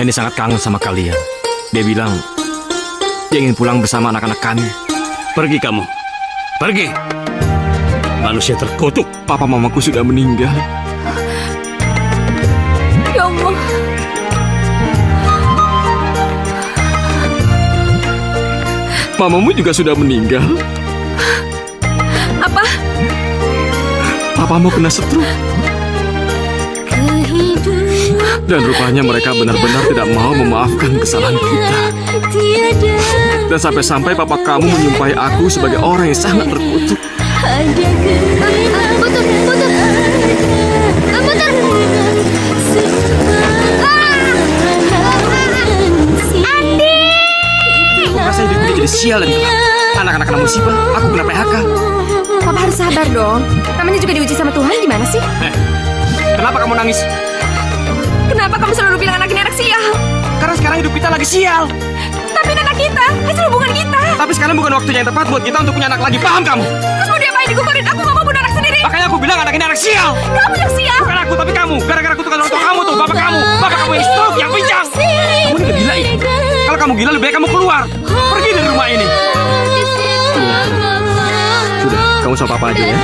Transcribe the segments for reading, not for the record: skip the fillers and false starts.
Henny sangat kangen sama kalian. Dia bilang dia ingin pulang bersama anak-anak kami. Pergi kamu. Pergi. Manusia terkutuk. Papa mamaku sudah meninggal. Ya Allah. Mamamu juga sudah meninggal. Apa? Papamu kena stroke. Dan rupanya mereka benar-benar tidak mau memaafkan kesalahan kita. Dan sampai-sampai papa kamu menyumpahi aku sebagai orang yang sangat terkutuk. Putar. Andi! Aku merasa hidup ini jadi sial dan gelap. Anak-anak kena musibah, aku kena PHK. Papa harus sabar dong. Namanya juga diuji sama Tuhan, gimana sih? Kenapa kamu nangis? Kenapa kamu selalu bilang anak ini anak sial? Karena sekarang hidup kita lagi sial. Tapi ini anak kita, hasil hubungan kita. Tapi sekarang bukan waktunya yang tepat buat kita untuk punya anak lagi, paham kamu? Terus mau diapain, digugurin? Aku gak mau punya anak sendiri. Makanya aku bilang anak ini anak sial. Kamu yang sial. Bukan aku, tapi kamu. Gara-gara kutukan orang tua kamu tuh, bapak kamu. Bapak kamu yang stroke, yang pincang. Kamu ini gila ya? Kalau kamu gila, lebih baik kamu keluar. Pergi dari rumah ini. Sudah, kamu sama papa aja ya.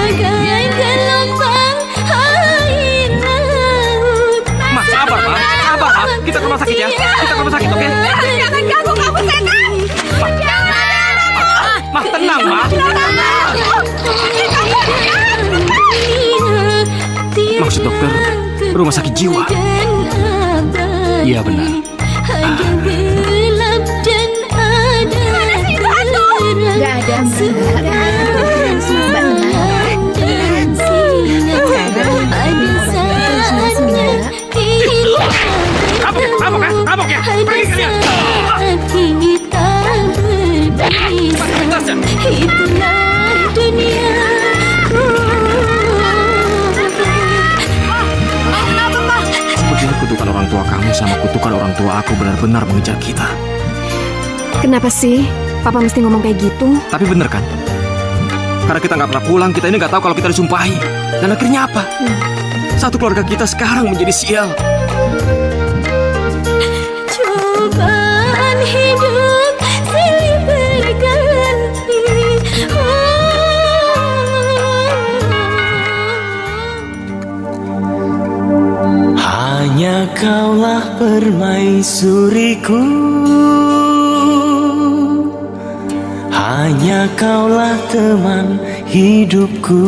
Ma, sabar, Ma. Sabar, Ma. Kita ke rumah sakit ya. Kita ke rumah sakit, oke? Jangan ganggu kamu, setan. Ma, tenang, Ma. Maksud dokter, rumah sakit jiwa. Iya, benar. Gak ada, Kapok ya? Pergi kalian. Itulah dunia. Sepertinya kutukan orang tua kamu sama kutukan orang tua aku benar-benar mengejar kita. Kenapa sih Papa mesti ngomong kayak gitu? Tapi bener kan? Karena kita nggak pernah pulang, kita ini nggak tahu kalau kita disumpahi. Dan akhirnya apa? Satu keluarga kita sekarang menjadi sial. Cobaan hidup silih berganti. Hanya kaulah permaisuriku, hanya kaulah teman hidupku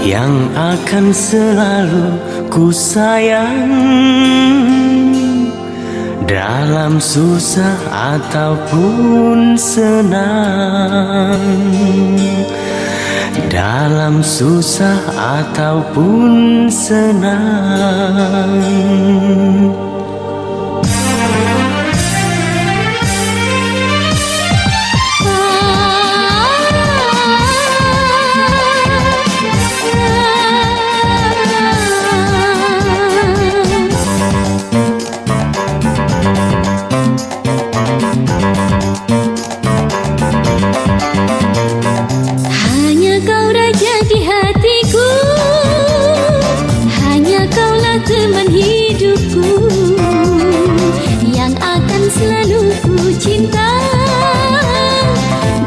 yang akan selalu ku sayang dalam susah ataupun senang, dalam susah ataupun senang. Selalu ku cinta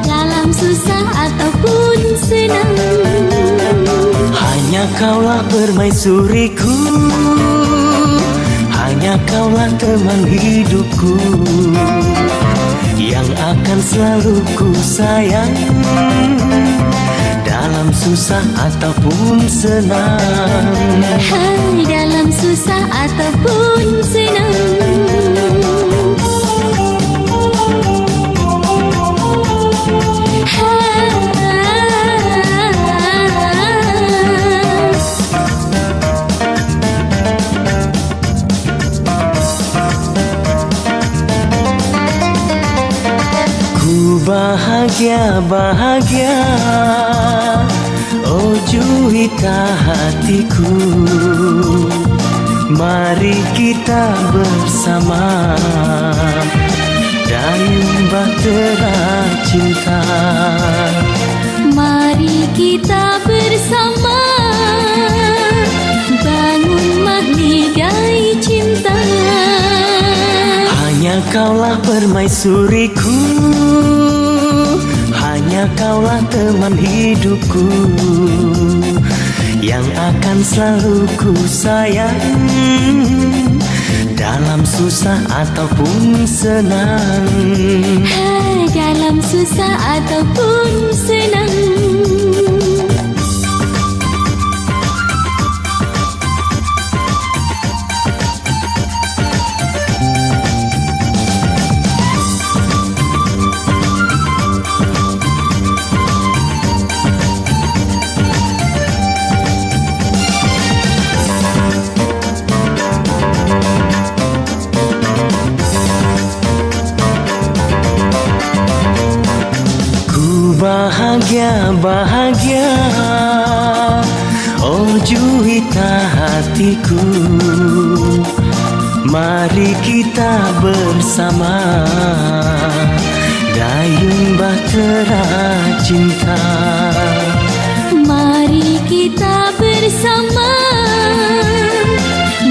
dalam susah ataupun senang. Hanya kaulah permaisuriku, hanya kaulah teman hidupku yang akan selalu ku sayang dalam susah ataupun senang. Hai, dalam susah ataupun senang. Bahagia, bahagia, oh juwita hatiku. Mari kita bersama dan bahtera cinta. Mari kita bersama bangun mahligai kaulah permaisuriku, hanya kaulah teman hidupku, yang akan selalu ku sayang, dalam susah ataupun senang. Dalam susah ataupun senang. Bahagia, bahagia, oh juwita hatiku. Mari kita bersama, dayung bahtera cinta. Mari kita bersama,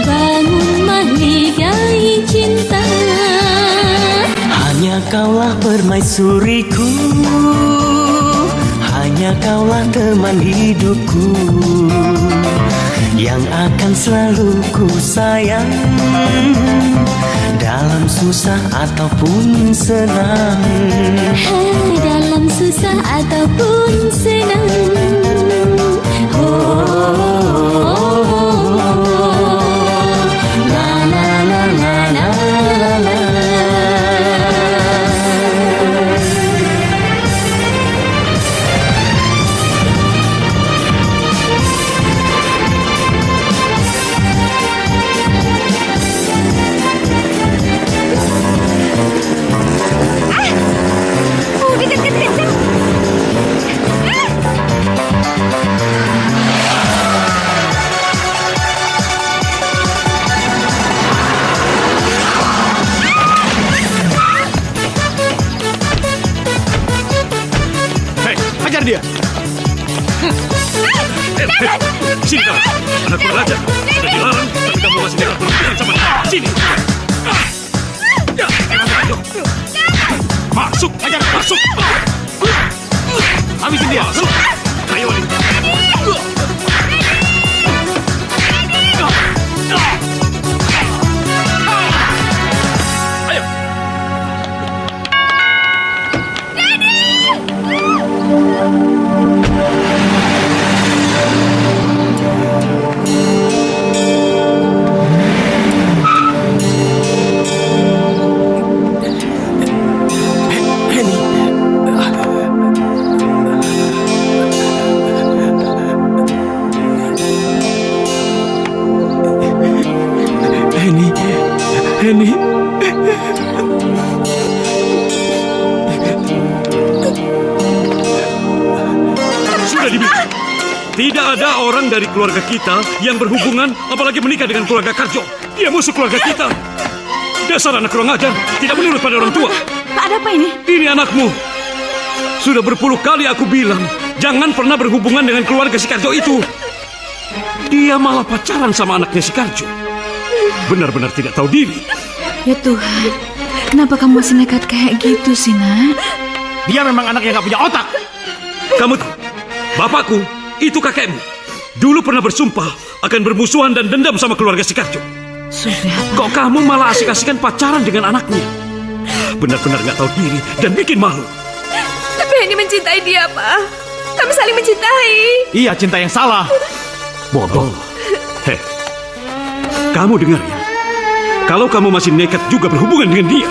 bangun mahligai cinta. Hanya kaulah permaisuriku, hanya kaulah teman hidupku, yang akan selalu ku sayang, dalam susah ataupun senang. Dalam susah ataupun senang. Dia. Sini kamu, anak kurang ajar. Sudah dilarang, tapi kamu masih nekat berhubungan sama dia. Sini. Masuk, ajar, masuk. Habisin dia. Masuk. Ayo, Wali. Ayo. Henny. Sudah dibilang, tidak ada orang dari keluarga kita yang berhubungan, apalagi menikah dengan keluarga Karjo. Dia musuh keluarga kita. Dasar anak kurang ajar, tidak menurut pada orang tua. Pak, ada apa ini? Ini anakmu. Sudah berpuluh kali aku bilang, jangan pernah berhubungan dengan keluarga si Karjo itu. Dia malah pacaran sama anaknya si Karjo. Benar-benar tidak tahu diri. Ya Tuhan, kenapa kamu masih nekat kayak gitu sih, Nak? Dia memang anak yang gak punya otak. Kamu tahu, bapakku, itu kakekmu, dulu pernah bersumpah akan bermusuhan dan dendam sama keluarga si Karjo. Sudah, Pak. Kok kamu malah asik-asikan pacaran dengan anaknya? Benar-benar gak tahu diri dan bikin malu. Tapi Henny mencintai dia, Pak. Kami saling mencintai. Iya, cinta yang salah. Bodoh. Hei, kamu dengar ya? Kalau kamu masih nekat juga berhubungan dengan dia,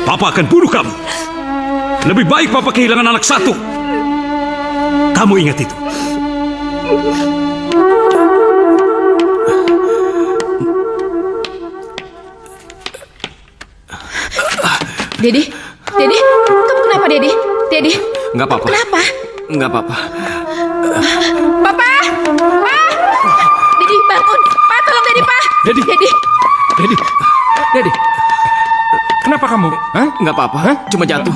Papa akan bunuh kamu. Lebih baik Papa kehilangan anak satu. Kamu ingat itu. Dedi, kamu kenapa, Dedi? Dedi, Nggak apa-apa. kenapa? Nggak apa-apa. Papa! Pak! Dedi, bangun! Pak, tolong Dedi, Pak! Dedi. Dedi! Dedi, kenapa kamu? Hah? Nggak apa-apa. Cuma jatuh.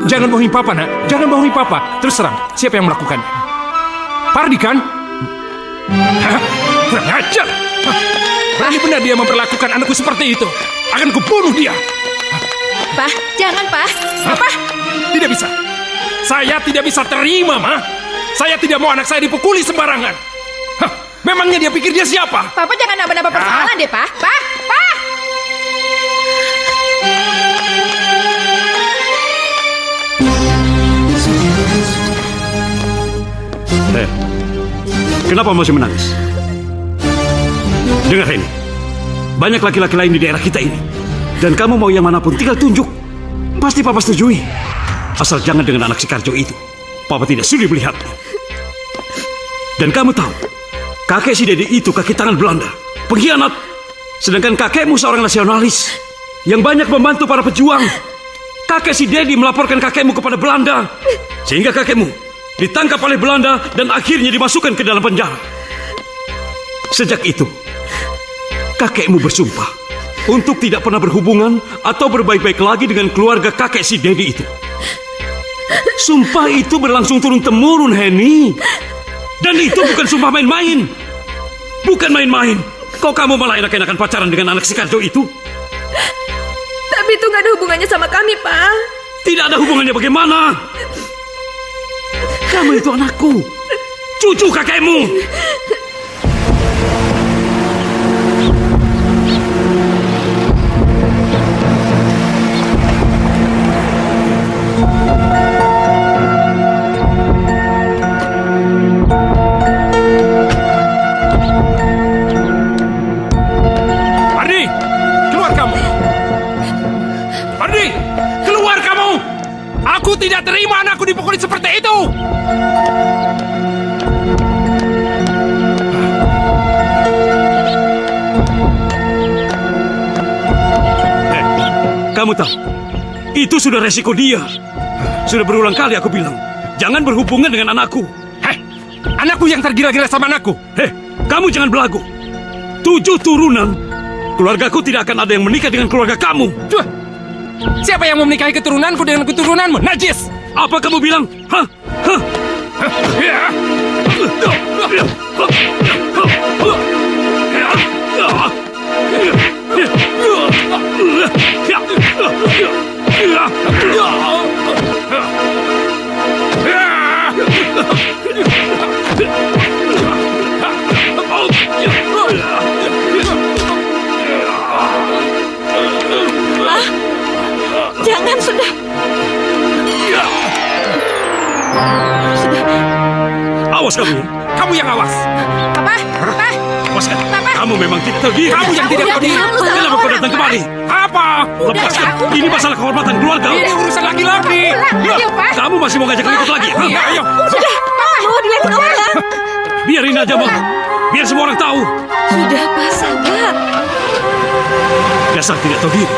Jangan bohongi Papa, Nak. Jangan bohongi Papa. Terus terang, siapa yang melakukan? Pardi kan? Hah? Kurang ajar. Hah? Berani benar dia memperlakukan anakku seperti itu, akan kubunuh dia. Pak, jangan, Pak. Papa. Tidak bisa. Saya tidak bisa terima, Ma. Saya tidak mau anak saya dipukuli sembarangan. Hah, memangnya dia pikir dia siapa? Papa jangan nambah-nambah persoalan deh, Pak. Pak. Kenapa masih menangis? Dengar ini, banyak laki-laki lain di daerah kita ini. Dan kamu mau yang manapun, tinggal tunjuk. Pasti Papa setujui. Asal jangan dengan anak si Karjo itu. Papa tidak sudi melihatnya. Dan kamu tahu, kakek si Dedi itu kaki tangan Belanda, pengkhianat. Sedangkan kakekmu seorang nasionalis yang banyak membantu para pejuang. Kakek si Dedi melaporkan kakekmu kepada Belanda, sehingga kakekmu ditangkap oleh Belanda dan akhirnya dimasukkan ke dalam penjara. Sejak itu, kakekmu bersumpah untuk tidak pernah berhubungan atau berbaik-baik lagi dengan keluarga kakek si Dedi itu. Sumpah itu berlangsung turun-temurun, Henny. Dan itu bukan sumpah main-main. Bukan main-main. Kok kamu malah enak-enakan pacaran dengan anak si Karjo itu? Tapi itu nggak ada hubungannya sama kami, Pak. Tidak ada hubungannya bagaimana? Kamu itu anakku, cucu kakekmu. Pardi, keluar kamu. Pardi, keluar kamu. Aku tidak terima anakku dipukuli seperti itu. Kamu tahu, itu sudah resiko dia. Sudah berulang kali aku bilang, jangan berhubungan dengan anakku. Heh, anakku yang tergila-gila sama anakku. Kamu jangan belagu. 7 turunan, keluargaku tidak akan ada yang menikah dengan keluarga kamu. Cuh, siapa yang mau menikahi keturunanku dengan keturunanmu? Najis! Apa kamu bilang? Hah? Hah? Jangan, sudah. Awas kamu. Kamu yang awas. Papa. Lepaskan. Kamu memang tidak tahu diri. Kamu yang tidak tahu diri. Kenapa kau datang kemari? Apa? Lepaskan. Ini masalah kehormatan keluarga. Ini urusan laki-laki. Ayo, Pak. Kamu masih mau ngajak ribut lagi? Hah? Iya, ayo. Sudah, Papa mau dilihatin orang. Biarin aja, Bang. Biar semua orang tahu. Sudah, Pak, sabar. Dasar tidak tahu diri.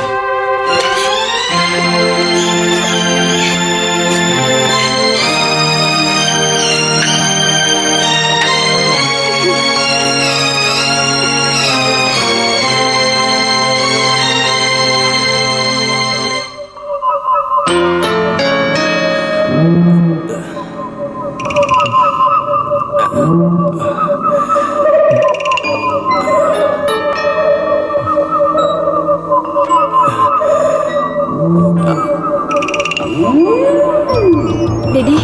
Dedi.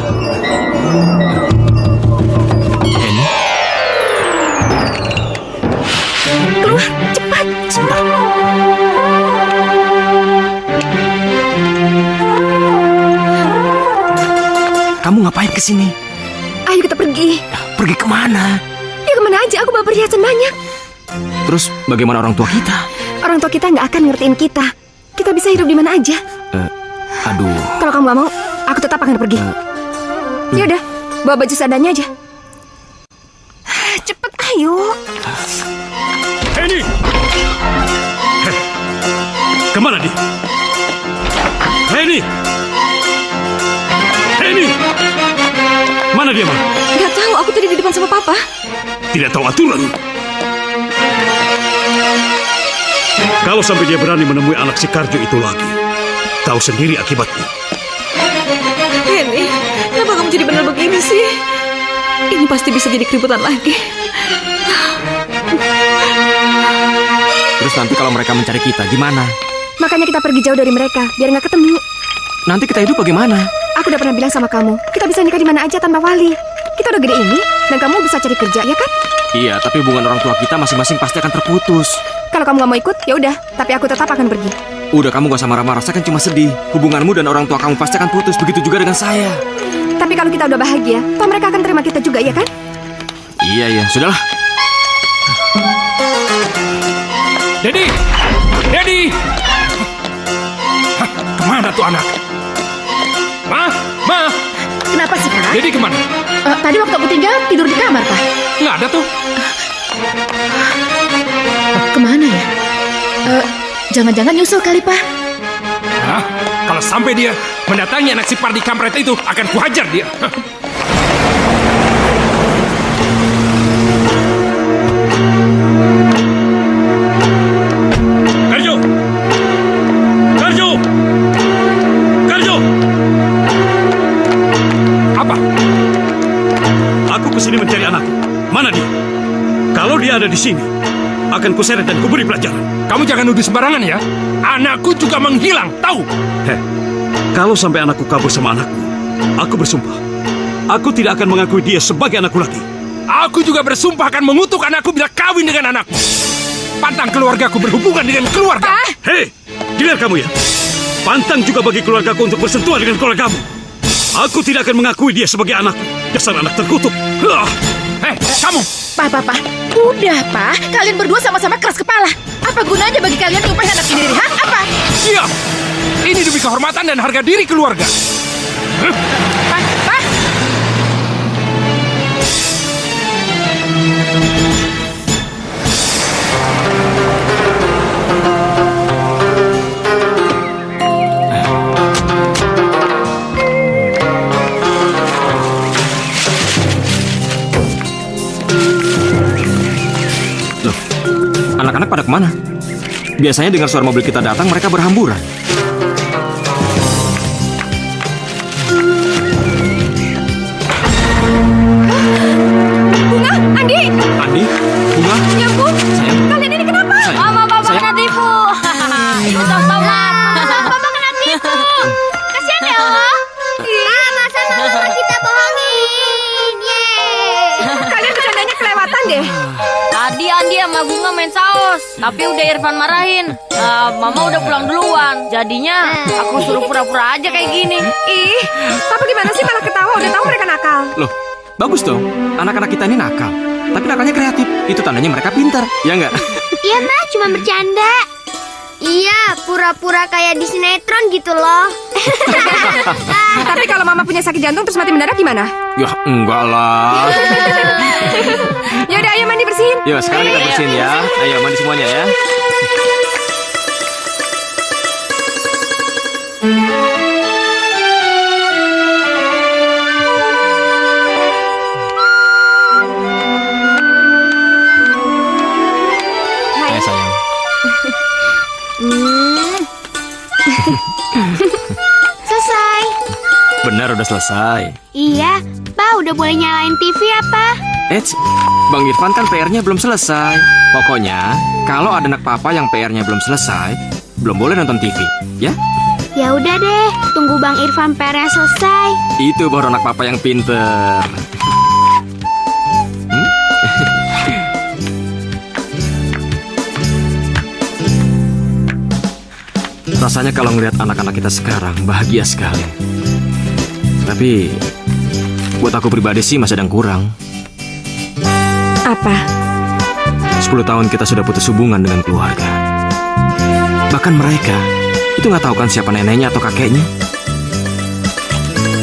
Henny, Keluar, cepat. sebentar. Kamu ngapain kesini? Ayo kita pergi. Pergi kemana? Ya kemana aja, aku bawa perhiasan banyak. Terus bagaimana orang tua kita? Orang tua kita nggak akan ngertiin kita. Kita bisa hidup di mana aja. Aduh, Kalau kamu nggak mau, aku tetap akan pergi. Ya udah, bawa baju seadanya aja. Cepet, ayo. Henny! Kemana dia? Henny! Henny! Mana dia, Man? Nggak tahu, aku tadi di depan sama Papa. Tidak tahu aturan. Kalau sampai dia berani menemui anak si Karjo itu lagi, tahu sendiri akibatnya. Henny, kenapa kamu jadi benar begini sih? Ini pasti bisa jadi keributan lagi. Terus nanti kalau mereka mencari kita, gimana? Makanya kita pergi jauh dari mereka, biar nggak ketemu. Nanti kita hidup bagaimana? Aku udah pernah bilang sama kamu, kita bisa nikah di mana aja tanpa wali. Kita udah gede ini, dan kamu bisa cari kerja, ya kan? Iya, tapi hubungan orang tua kita masing-masing pasti akan terputus. Kalau kamu nggak mau ikut, ya udah. Tapi aku tetap akan pergi. Udah, kamu gak usah marah-marah, saya kan cuma sedih. Hubunganmu dan orang tua kamu pasti akan putus, begitu juga dengan saya. Tapi kalau kita udah bahagia, toh mereka akan terima kita juga, ya kan? Iya, sudahlah. Dedi! Dedi! Hah, kemana tuh anak? Ma! Kenapa sih, Pak? Dedi kemana? Tadi waktu aku tinggal, tidur di kamar, Pak. Nggak ada tuh. Kemana ya? Jangan-jangan nyusul kali, Pak. Hah? Kalau sampai dia mendatangi anak si Pardi kampret itu, akan kuhajar dia. Hah. Karjo! Karjo! Karjo! Apa? Aku kesini mencari anakku. Mana dia? Kalau dia ada di sini, akan kuseret dan kuberi pelajaran. Kamu jangan nuduh sembarangan ya. Anakku juga menghilang, tahu? Heh, kalau sampai anakku kabur sama anakku, aku bersumpah, aku tidak akan mengakui dia sebagai anakku lagi. Aku juga bersumpah akan mengutuk anakku bila kawin dengan anakku. Pantang keluargaku berhubungan dengan keluarga. Hei, dengar kamu ya. Pantang juga bagi keluargaku untuk bersentuhan dengan keluargamu. Aku tidak akan mengakui dia sebagai anakku. Dasar anak terkutuk. Hei, kamu! Pak. Udah, Pak. Kalian berdua sama-sama keras kepala. Apa gunanya bagi kalian nyumpahin anak sendiri, ha? Apa? Diam! Ini demi kehormatan dan harga diri keluarga. Pak. Loh, anak-anak pada kemana? Biasanya dengar suara mobil kita datang, mereka berhamburan. Bunga, Andi! Andi, Bunga, Ya ampun, sayang, kalian ini kenapa? sayang, Mama, Papa sayang. kena tipu. Itu tomat. Papa kena tipu. Kasihan ya, Allah. Masa mama kita bohongin. Kalian bercandanya kelewatan deh. Tadi Andi sama Bunga main saus, tapi udah Irfan marahin. Mama udah pulang duluan. Jadinya aku suruh pura-pura aja kayak gini. Ih, Papa gimana sih malah ketawa? Udah tahu mereka nakal. Loh, bagus dong. Anak-anak kita ini nakal. Tapi nakalnya kreatif. Itu tandanya mereka pintar, ya nggak? Iya, Ma, cuma bercanda. Iya, pura-pura kayak di sinetron gitu loh. Tapi kalau Mama punya sakit jantung terus mati mendadak gimana? Ya, enggak lah. Ya udah, ayo mandi bersihin. Yuk, sekarang kita bersihin ya. Ayo, mandi semuanya ya. Ayo, sayang. Selesai. Benar, udah selesai. Iya, Pa, udah boleh nyalain TV ya, Pa? Eits, Bang Irfan kan PR-nya belum selesai. Pokoknya, kalau ada anak papa yang PR-nya belum selesai, belum boleh nonton TV, ya? Ya udah deh, tunggu Bang Irfan PR-nya selesai. Itu baru anak papa yang pinter. Rasanya kalau ngelihat anak-anak kita sekarang bahagia sekali. Tapi buat aku pribadi sih masih ada yang kurang. Apa? 10 tahun kita sudah putus hubungan dengan keluarga. Bahkan mereka itu nggak tahu kan siapa neneknya atau kakeknya.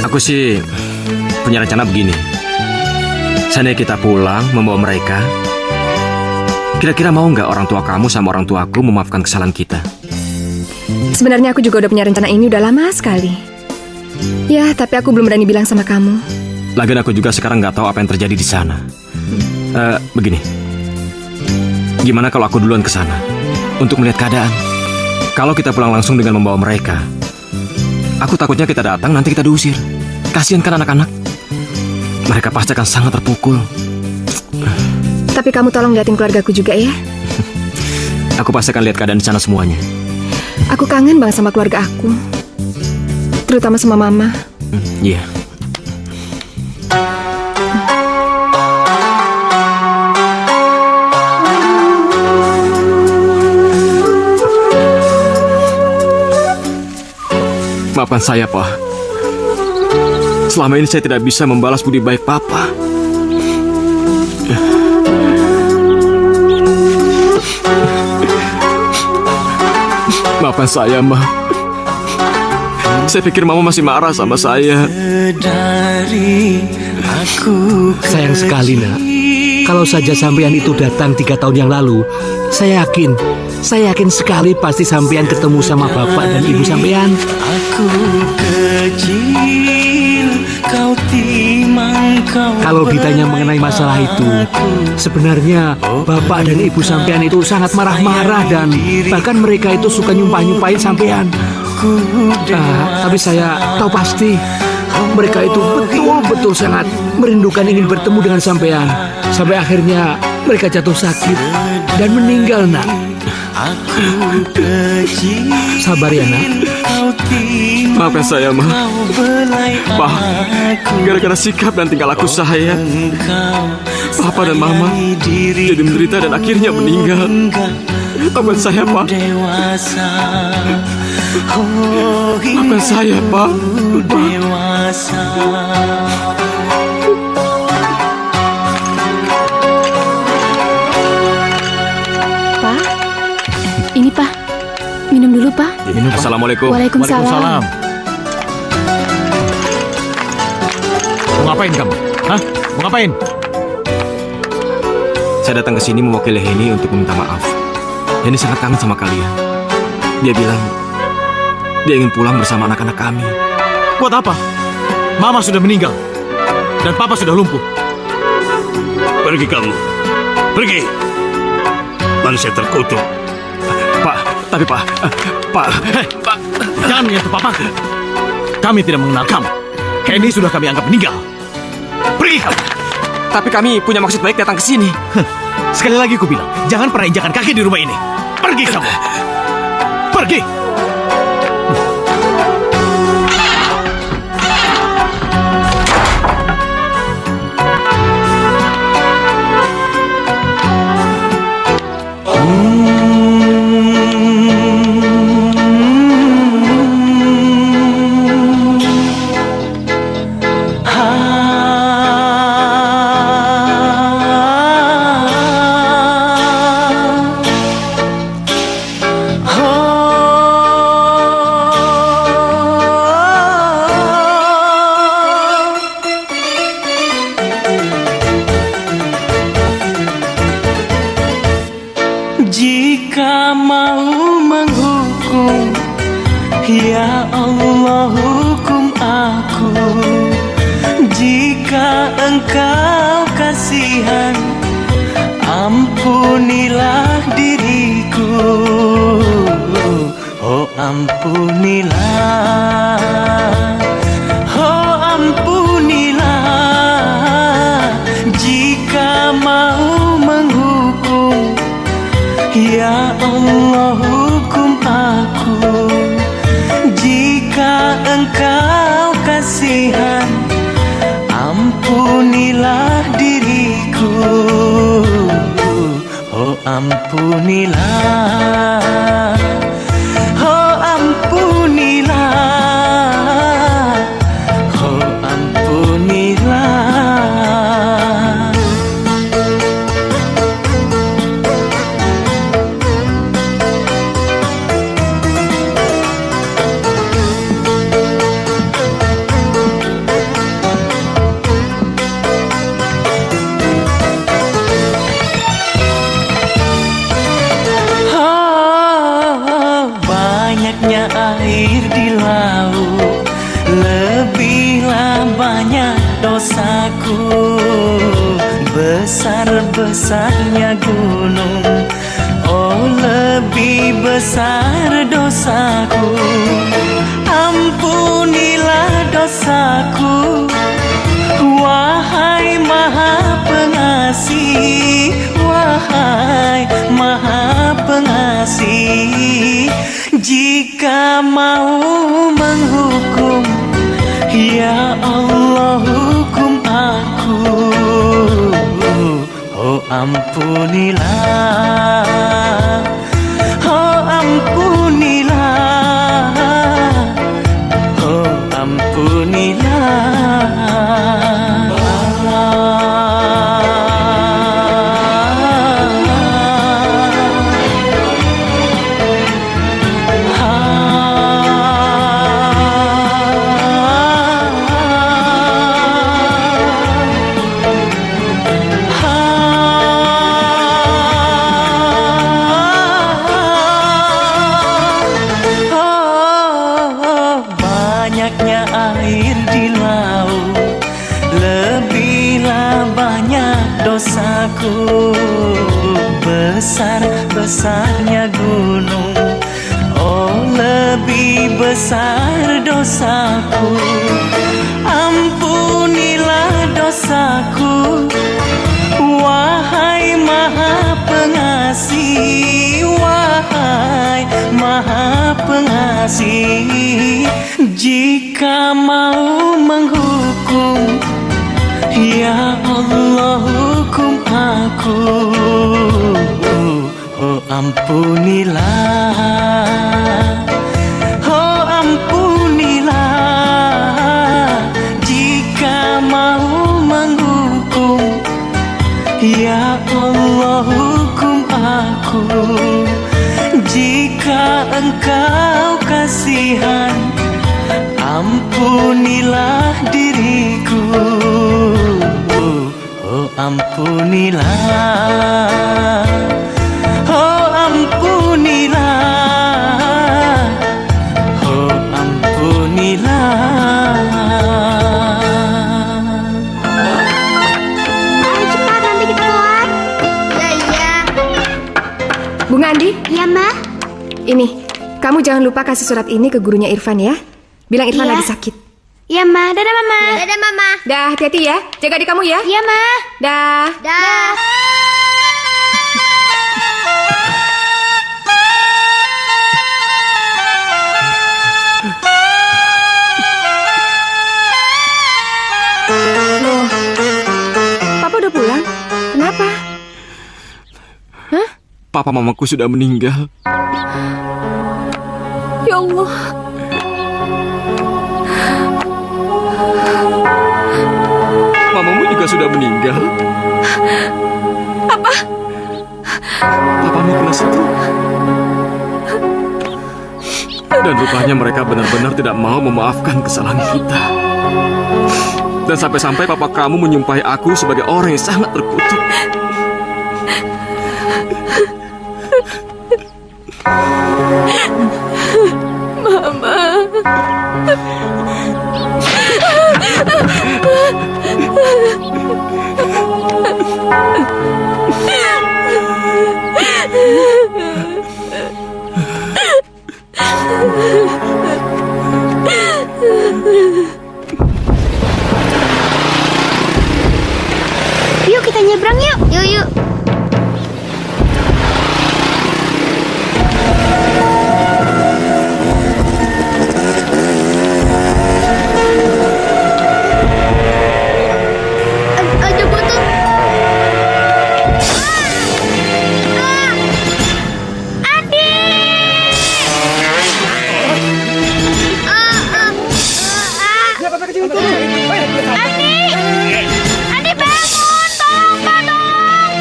Aku sih punya rencana begini. Seandainya kita pulang membawa mereka, kira-kira mau nggak orang tua kamu sama orang tuaku memaafkan kesalahan kita? Sebenarnya aku juga udah punya rencana ini udah lama sekali. Ya, tapi aku belum berani bilang sama kamu. Lagian aku juga sekarang nggak tahu apa yang terjadi di sana. Begini, gimana kalau aku duluan ke sana untuk melihat keadaan? Kalau kita pulang langsung dengan membawa mereka, aku takutnya kita datang nanti kita diusir. Kasihan kan anak-anak? Mereka pasti akan sangat terpukul. Tapi kamu tolong liatin keluargaku juga ya. Aku pasti akan lihat keadaan di sana semuanya. Aku kangen banget sama keluarga aku. Terutama sama Mama. Iya. Maafkan saya, Pak. Selama ini saya tidak bisa membalas budi baik Papa. Maafkan saya, Ma. Saya pikir Mama masih marah sama saya. Sayang sekali, Nak. Kalau saja sampean itu datang 3 tahun yang lalu, saya yakin sekali pasti sampean ketemu sama bapak dan ibu sampean. Aku kecil, kau timang, kau. Kalau ditanya mengenai masalah itu, sebenarnya bapak dan ibu sampean itu sangat marah-marah dan bahkan mereka itu suka nyumpah-nyumpahin sampean. Tapi saya tahu pasti mereka itu betul-betul sangat merindukan ingin bertemu dengan sampean. Sampai akhirnya mereka jatuh sakit dan meninggal, Nak. Sabar ya, Nak. Maafkan saya, Ma. Pak, gara-gara sikap dan tingkah laku saya, Papa dan Mama jadi menderita dan akhirnya meninggal. Maafkan saya, Pak. Maafkan saya, Pak. Pak, ini Pak. Minum dulu, Pak. Minum, Pak. Assalamualaikum. Waalaikumsalam. Mau ngapain kamu? Hah? Mau ngapain? Saya datang ke sini mewakili Henny untuk meminta maaf. Henny sangat kangen sama kalian. Dia bilang dia ingin pulang bersama anak-anak kami. Buat apa? Mama sudah meninggal dan Papa sudah lumpuh. Pergi kamu. Pergi. Manusia terkutuk. Pak, tapi Pak. Hei, Pak, jangan menyentuh Papaku. Kami tidak mengenal kamu. Henny sudah kami anggap meninggal. Pergi kamu. Tapi kami punya maksud baik datang ke sini. Sekali lagi ku bilang, jangan pernah injakan kaki di rumah ini. Pergi kamu. Pergi. Jika mau menghukum, ya Allah hukum aku. Jika engkau kasihan, ampunilah diriku. Oh ampunilah, oh ampunilah. Jika mau menghukum, ya Allah hukum aku. Jika engkau kasihan, ampunilah diriku. Oh ampunilah, oh ampunilah, oh ampunilah. Banyaknya air di laut, lebihlah banyak dosaku. Besar-besarnya gunung, oh lebih besar dosaku. Ampunilah dosaku, wahai Maha Pengasih, wahai Maha Pengasih. kasih. Jika mau menghukum, ya Allah hukum aku. Oh ampunilah, oh ampunilah, oh ampunilah. Banyaknya air di laut, lebihlah banyak dosaku. Besar-besarnya gunung, oh lebih besar dosaku. Ampunilah dosaku, wahai Maha Pengasih, wahai Maha Pengasih. Jika mau menghukum, ya Allah hukum aku. Oh ampunilah, oh ampunilah. Jika mau menghukum, ya Allah hukum aku. Jika engkau kasihan, ampunilah diriku. Oh ampunilah, oh ampunilah, oh ampunilah. Ayo cepat, nanti kita keluar. Iya. Bunga Andi, Iya, Ma. ini, kamu jangan lupa kasih surat ini ke gurunya Irfan ya. Bilang Irfan Iya. lagi sakit. Iya, Ma. Dadah, Mama. Dadah, Mama. Dah, hati-hati ya. Jaga adik kamu ya. Iya, Ma. Dah. Dah. Loh, Papa udah pulang? Kenapa? Hah? Papa mamaku sudah meninggal. Ya Allah. Mamamu juga sudah meninggal. Apa? Papamu kena stroke. Dan rupanya mereka benar-benar tidak mau memaafkan kesalahan kita. Dan sampai-sampai papa kamu menyumpahi aku sebagai orang yang sangat terkutuk. Mama. Yuk kita nyebrang yuk. Yuk. Ada botol. Adi. Adi bangun, tolong Pak, tolong.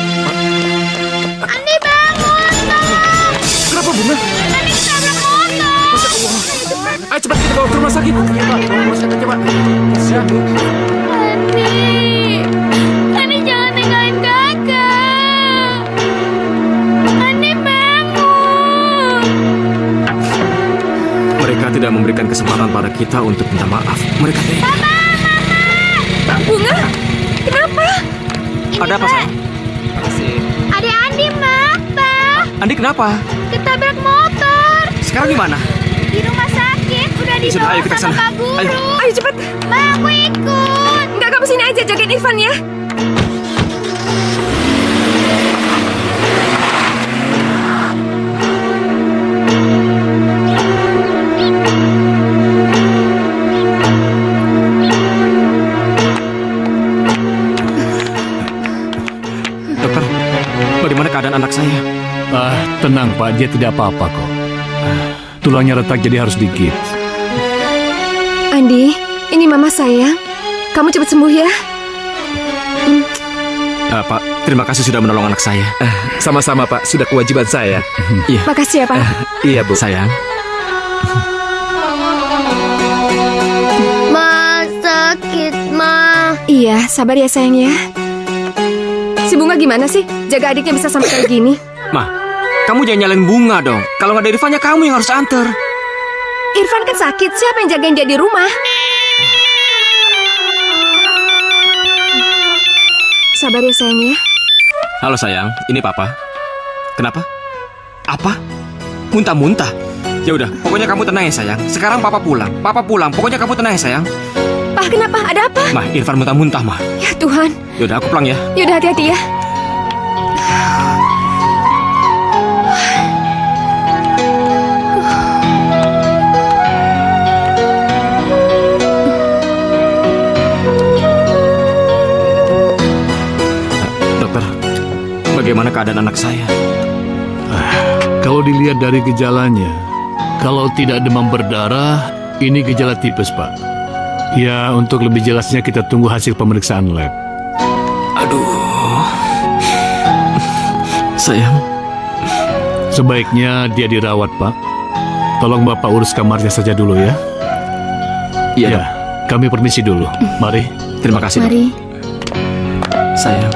Adi bangun, tolong. Kenapa, Bunga? Adi ketabrak motor. Ayo cepat kita bawa ke rumah sakit. Rumah sakit cepat. Siap. Adi jangan tinggalin kakak. Adi bangun. Mereka tidak memberikan kesempatan pada kita untuk minta maaf. Mereka tidak. Bunga, kenapa? Ada apa, sayang? Ada Andi, Ma. Pa. Andi kenapa? Ketabrak motor. Sekarang di mana? Di rumah sakit. Udah Ya sudah, dibawa ayo kita sama kesana. Pak Guru. Ayo. Ayo cepat. Ma, aku ikut. Enggak, kamu sini aja jagain Irfan ya. Pak, dia tidak apa-apa kok. Tulangnya retak jadi harus digips. Andi, ini Mama sayang. Kamu cepat sembuh ya. Pak, terima kasih sudah menolong anak saya. Sama-sama Pak, sudah kewajiban saya. Iya. Makasih ya, Pak. Iya Bu. Sayang. Ma, sakit, Ma. Iya, sabar ya sayang ya. Si Bunga gimana sih? Jaga adiknya bisa sampai kayak gini. Ma, kamu jangan nyalain Bunga dong. Kalau nggak ada Irfannya, kamu yang harus anter. Irfan kan sakit, siapa yang jagain dia di rumah? Sabar ya sayang ya. Halo sayang, ini Papa. Kenapa? Apa? Muntah-muntah? Ya udah, pokoknya kamu tenang ya sayang. Sekarang Papa pulang. Papa pulang. Pokoknya kamu tenang ya sayang. Pak, kenapa? Ada apa? Mah, Irfan muntah-muntah, Mah. Ya Tuhan. Ya udah, aku pulang ya. Yaudah, hati-hati ya. Dokter, bagaimana keadaan anak saya? Kalau dilihat dari gejalanya, kalau tidak demam berdarah, ini gejala tipes, Pak. Ya, untuk lebih jelasnya kita tunggu hasil pemeriksaan lab. Aduh. Sayang. Sebaiknya dia dirawat, Pak. Tolong Bapak urus kamarnya saja dulu ya. Iya, Ya, kami permisi dulu. Mari. Terima kasih, Dok. Mari. Sayang.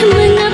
Mengapa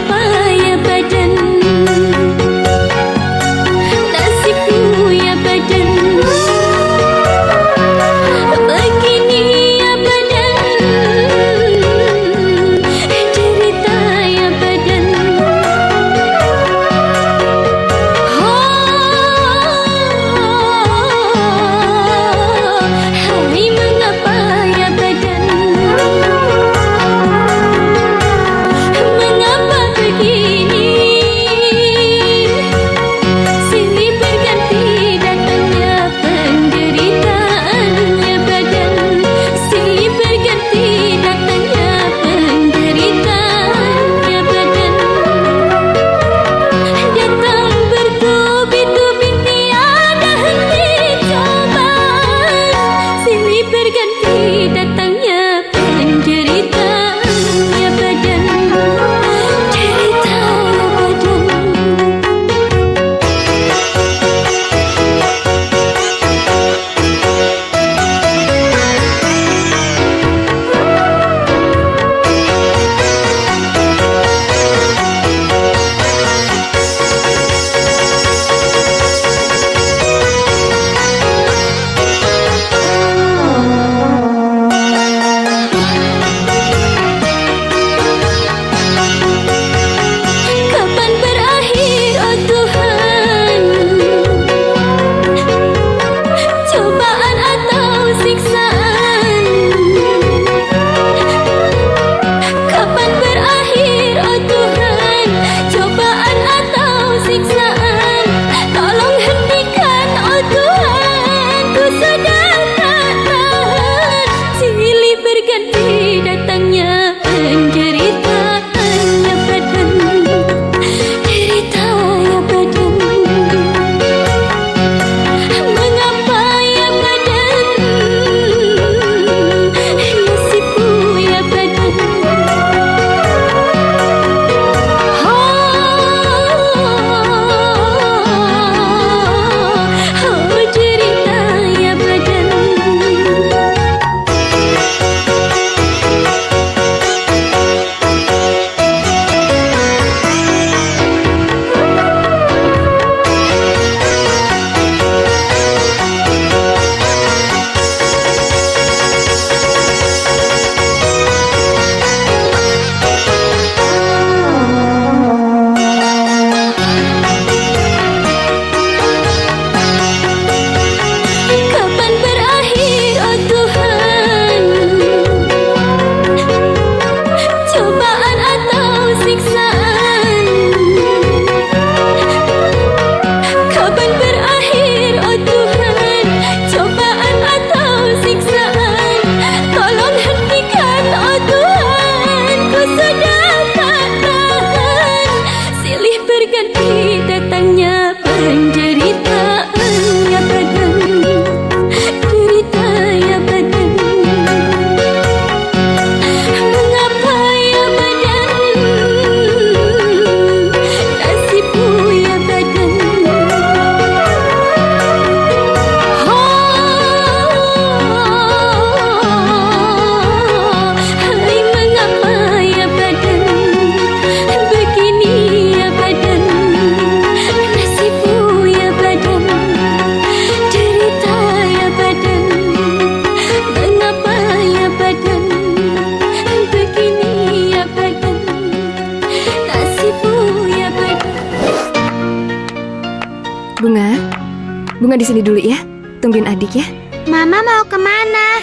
Bunga di sini dulu ya. Tungguin adik ya. Mama mau kemana?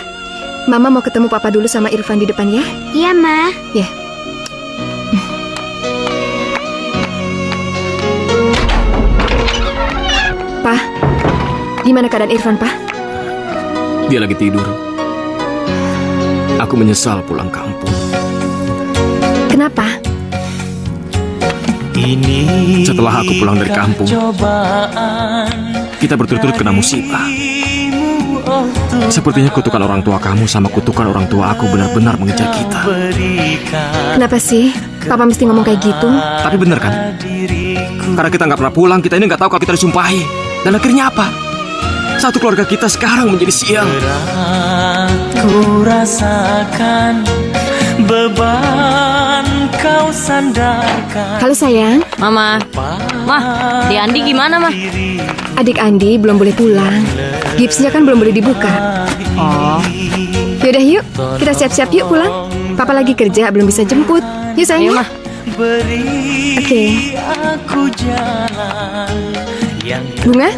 Mama mau ketemu papa dulu sama Irfan di depan ya. Iya, Ma. Ya. Pa, gimana keadaan Irfan, Pa? Dia lagi tidur. Aku menyesal pulang kampung. Kenapa? Setelah aku pulang dari kampung, kita berturut-turut kena musibah. Sepertinya kutukan orang tua kamu sama kutukan orang tua aku benar-benar mengejar kita. Kenapa sih Papa mesti ngomong kayak gitu? Tapi benar kan? Karena kita nggak pernah pulang, kita ini nggak tahu kalau kita disumpahi. Dan akhirnya apa? Satu keluarga kita sekarang menjadi sial. Ku rasakan beban kau sandarkan. Halo sayang. Mama. Mah, di Andi gimana, Mah? Adik Andi belum boleh pulang. Gipsnya kan belum boleh dibuka. Oh. Yaudah yuk, kita siap-siap yuk pulang. Papa lagi kerja, belum bisa jemput. Yuk sayang. Mah. Oke. Bunga,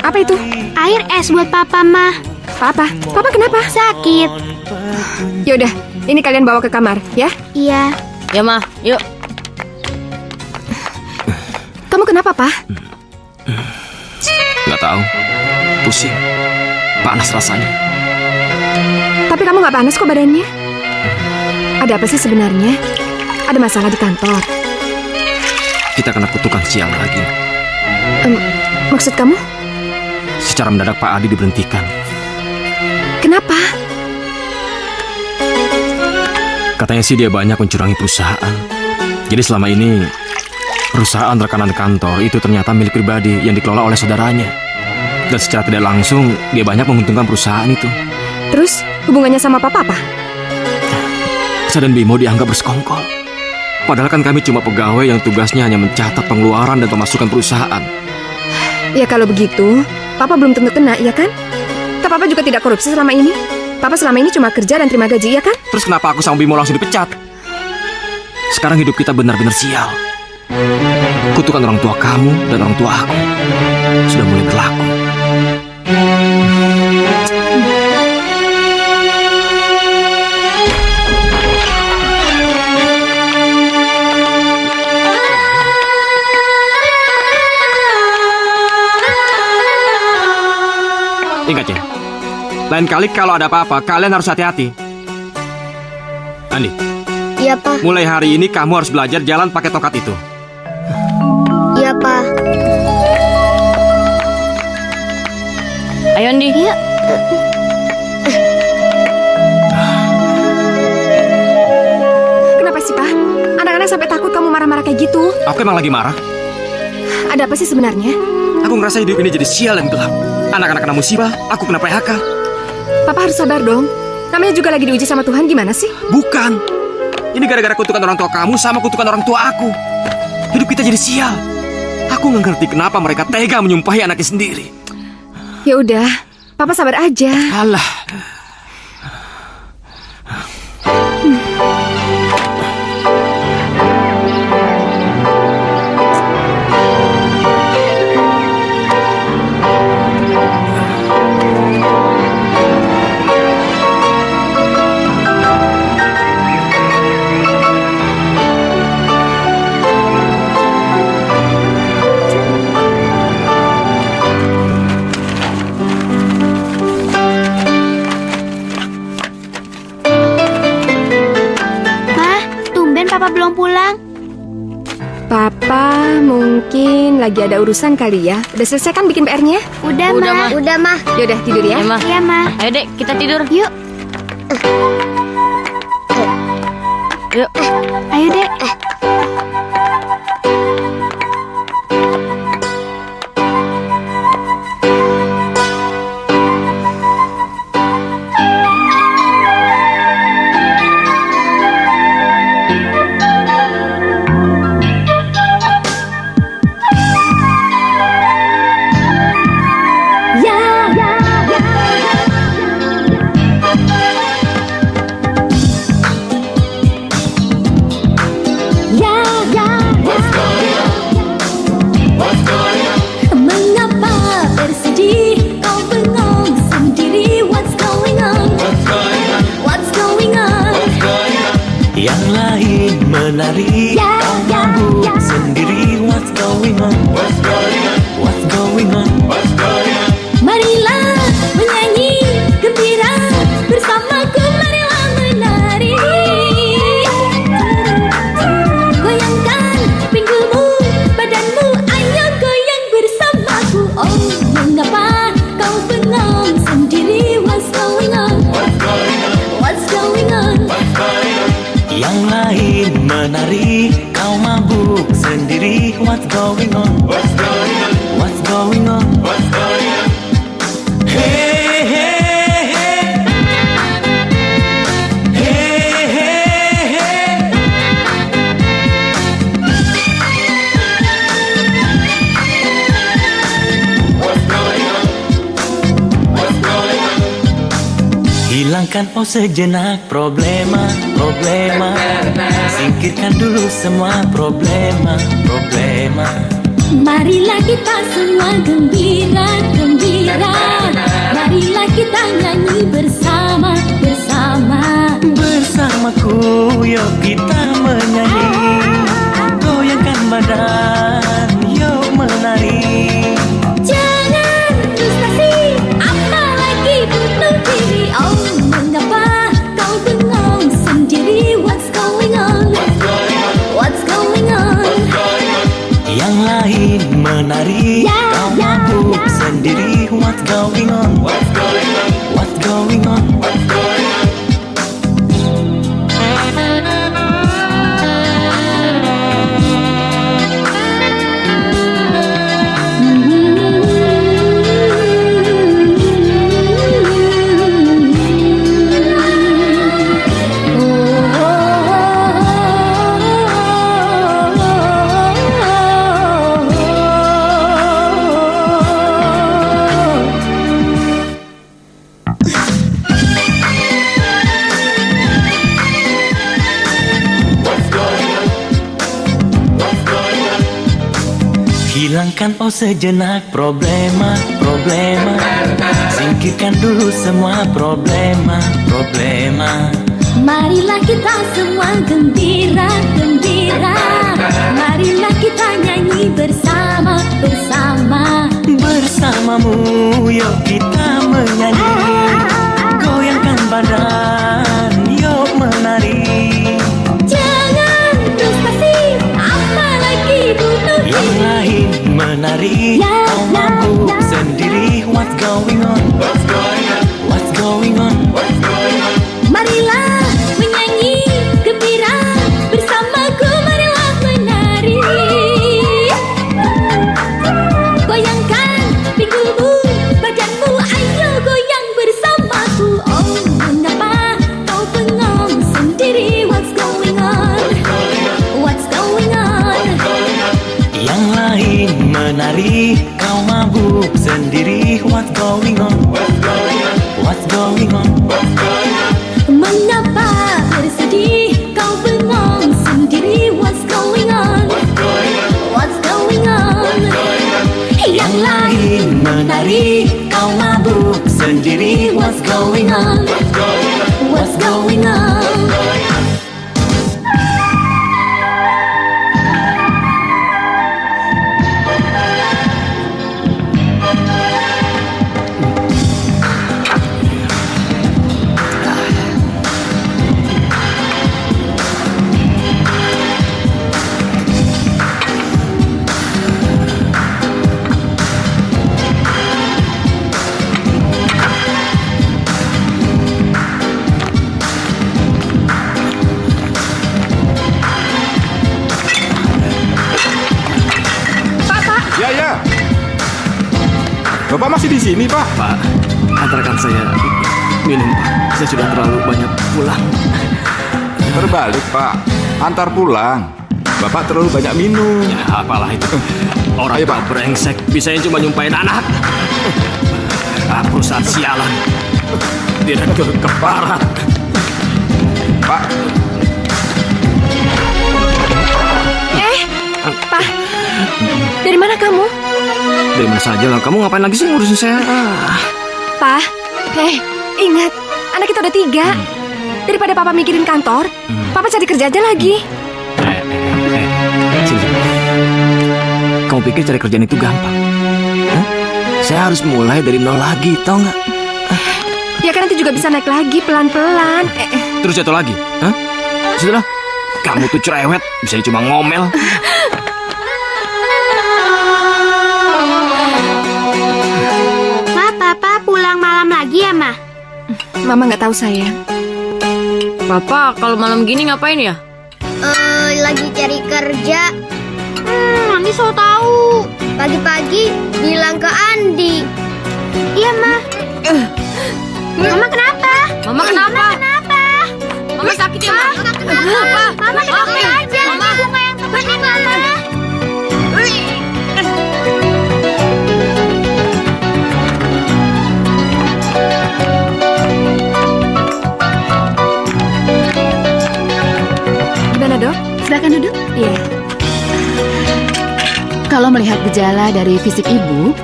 apa itu? Air es buat Papa, Ma. Papa kenapa? Sakit. Yaudah, ini kalian bawa ke kamar, ya? Iya. Ya, Mah, yuk. Kamu kenapa, Pa? Nggak tahu. Pusing. Panas rasanya. Tapi kamu nggak panas kok badannya. Ada apa sih sebenarnya? Ada masalah di kantor? Kita kena kutukan sial lagi. Maksud kamu? Secara mendadak Pak Adi diberhentikan. Kenapa? Katanya sih dia banyak mencurangi perusahaan. Jadi selama ini perusahaan rekanan kantor itu ternyata milik pribadi yang dikelola oleh saudaranya. Dan secara tidak langsung dia banyak menguntungkan perusahaan itu. Terus hubungannya sama Papa apa? Saya dan Bimo dianggap bersekongkol. Padahal kan kami cuma pegawai yang tugasnya hanya mencatat pengeluaran dan pemasukan perusahaan. Ya kalau begitu, Papa belum tentu kena, ya kan? Toh Papa juga tidak korupsi selama ini. Papa selama ini cuma kerja dan terima gaji, ya kan? Terus kenapa aku sama Bimo langsung dipecat? Sekarang hidup kita benar-benar sial. Kutukan orang tua kamu dan orang tua aku sudah mulai berlaku. Ingat ya, lain kali kalau ada apa-apa, kalian harus hati-hati. Andi. Iya, Pa. Mulai hari ini kamu harus belajar jalan pakai tongkat itu. Iya, Pa. Ayo, Andi. Iya. Kenapa sih, Pa? Anak-anak sampai takut kamu marah-marah kayak gitu. Aku emang lagi marah. Ada apa sih sebenarnya? Aku ngerasa hidup ini jadi sial dan gelap. Anak-anak kena musibah, aku kena PHK. Papa harus sabar dong. Namanya juga lagi diuji sama Tuhan, gimana sih? Bukan. Ini gara-gara kutukan orang tua kamu sama kutukan orang tua aku. Hidup kita jadi sial. Aku nggak ngerti kenapa mereka tega menyumpahi anaknya sendiri. Ya udah, Papa sabar aja. Alah. Papa belum pulang? Papa mungkin lagi ada urusan kali ya. Udah selesai kan bikin PR-nya? Udah, Ma. Udah, Ma. Yaudah tidur ya. Iya, Ma. Ayo, Dek, kita tidur. Yuk. Yuk. Ayo, Dek. Yeah. menari, kau mabuk sendiri. What's going on? What's going on? What's going on? What's going on? Marilah menyanyi gembira bersamaku, marilah menari. Goyangkan pinggulmu, badanmu, ayo goyang bersamaku. Oh, mengapa kau bengong sendiri? What's going on? What's going on? What's going on? What's going on? Yang lain menari, kau mabuk sendiri. What's going on? What's going on? What's going on? What's going on? Hey, hey, hey. Hey, hey, hey. What's going on? What's going on? Hilangkan oh sejenak problema. Singkirkan dulu semua problema. Marilah kita semua gembira. Marilah kita nyanyi bersama. Bersamaku yuk kita menyanyi. Goyangkan badan, yuk menari. Jangan frustasi, apalagi bunuh diri. Oh, mengapa kau bengong sendiri? What's going on? What's going on? Yang lain menari, kau mabuk sendiri. What's going on? What's going on? What's going on? What's going on? Hilangkan oh sejenak problema. Singkirkan dulu semua problema. Marilah kita semua gembira. Marilah kita nyanyi bersama. Bersamamu yuk kita menyanyi. Goyangkan badan, yuk menari. Jangan frustasi, apalagi bunuh Yang diri. lain menari, kau mabuk sendiri. What's going on? What's going on? What's going on? What's going on? Marilah menyanyi gembira bersamaku, marilah menari. Goyangkan pinggulmu, badanmu, ayo goyang bersamaku. Oh, mengapa kau bengong sendiri? What's going on? What's going on? Yang lain menari, kau mabuk sendiri. What's going on? What's going on? What's going on? What's going on? Mengapa bersedih kau bengong sendiri? What's going on? What's going on? What's going on? Yang lain menari, kau mabuk sendiri. What's going on? What's going on? What's going on? Bapak masih di sini, Pak? Pak, antarkan saya minum, Pak. Saya sudah terlalu banyak pulang. Terbalik, Pak. Antar pulang. Bapak terlalu banyak minum. Ya, apalah itu. Orang tua brengsek, bisanya cuma nyumpahin anak. Perusahaan sialan. Direktur keparat. Pak. Pak. Dari mana kamu? Dari mana saja lah. Kamu ngapain lagi sih ngurusin saya? Pak, ingat, anak kita udah 3. Daripada Papa mikirin kantor, Papa cari kerja aja lagi. Sini. Kamu pikir cari kerjaan itu gampang? Hah? Saya harus mulai dari nol lagi, tau nggak? Ya kan nanti juga bisa naik lagi pelan-pelan. Terus jatuh lagi? Hah? Sudahlah, kamu tuh cerewet, bisa cuma ngomel. Ma, Papa pulang malam lagi ya, Ma? Mama nggak tahu sayang. Papa kalau malam gini ngapain ya? Lagi cari kerja. Nanti so tahu. Pagi-pagi bilang ke Andi. Iya, Ma. Mama kenapa? Mama kenapa? Mama sakit ya, Ma? Kenapa? Mama kenapa aja? Mama bunga yang temenin Mama. Gimana dok? Silakan duduk. Iya. Kalau melihat gejala dari fisik ibu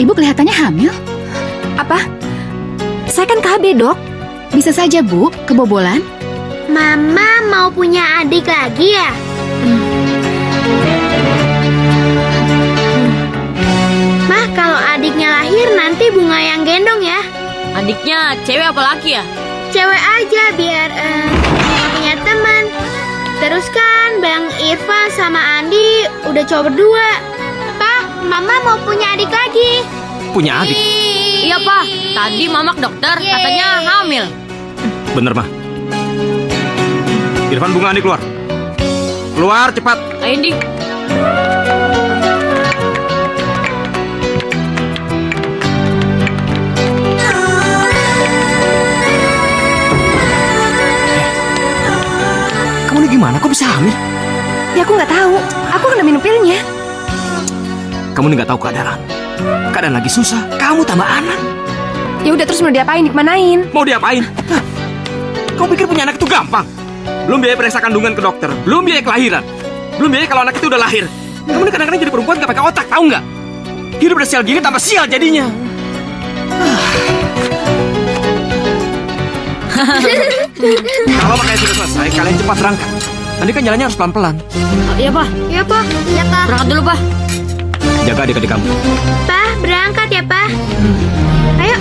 kelihatannya hamil. Apa? Saya kan KB dok. Bisa saja Bu, kebobolan. Mama mau punya adik lagi ya? Mah, kalau adiknya lahir nanti Bunga yang gendong ya? Adiknya cewek apa laki ya? Cewek aja biar nggak punya teman. Terus kan Bang Irfan sama Andi udah cowok berdua. Pak, Mama mau punya adik lagi. Punya adik? Iya, Pak. Tadi Mama ke dokter, katanya hamil. Bener, Mah. Irfan, Bunga, Andi keluar. Keluar, cepat. Ayo, Andi. Kamu ini gimana? Kok bisa hamil? Ya aku nggak tahu. Aku udah minum pilnya. Kamu ini nggak tahu keadaan. Keadaan lagi susah. Kamu tambah anak. Ya udah terus mau diapain? Dikemanain? Mau diapain? Hah? Kamu pikir punya anak itu gampang? Belum biaya periksa kandungan ke dokter, belum biaya kelahiran, belum biaya kalau anak itu udah lahir. Kamu ini kadang-kadang jadi perempuan gak pakai otak, tahu nggak? Hidup udah sial gini tambah sial jadinya. Kalau makanya sudah selesai, kalian cepat berangkat. Nanti kan jalannya harus pelan-pelan. Iya, Pak. Iya, Pak. Iya, Pak. Berangkat dulu, Pak. Jaga adik-adik kamu. Pak, berangkat ya, Pak. Ayo.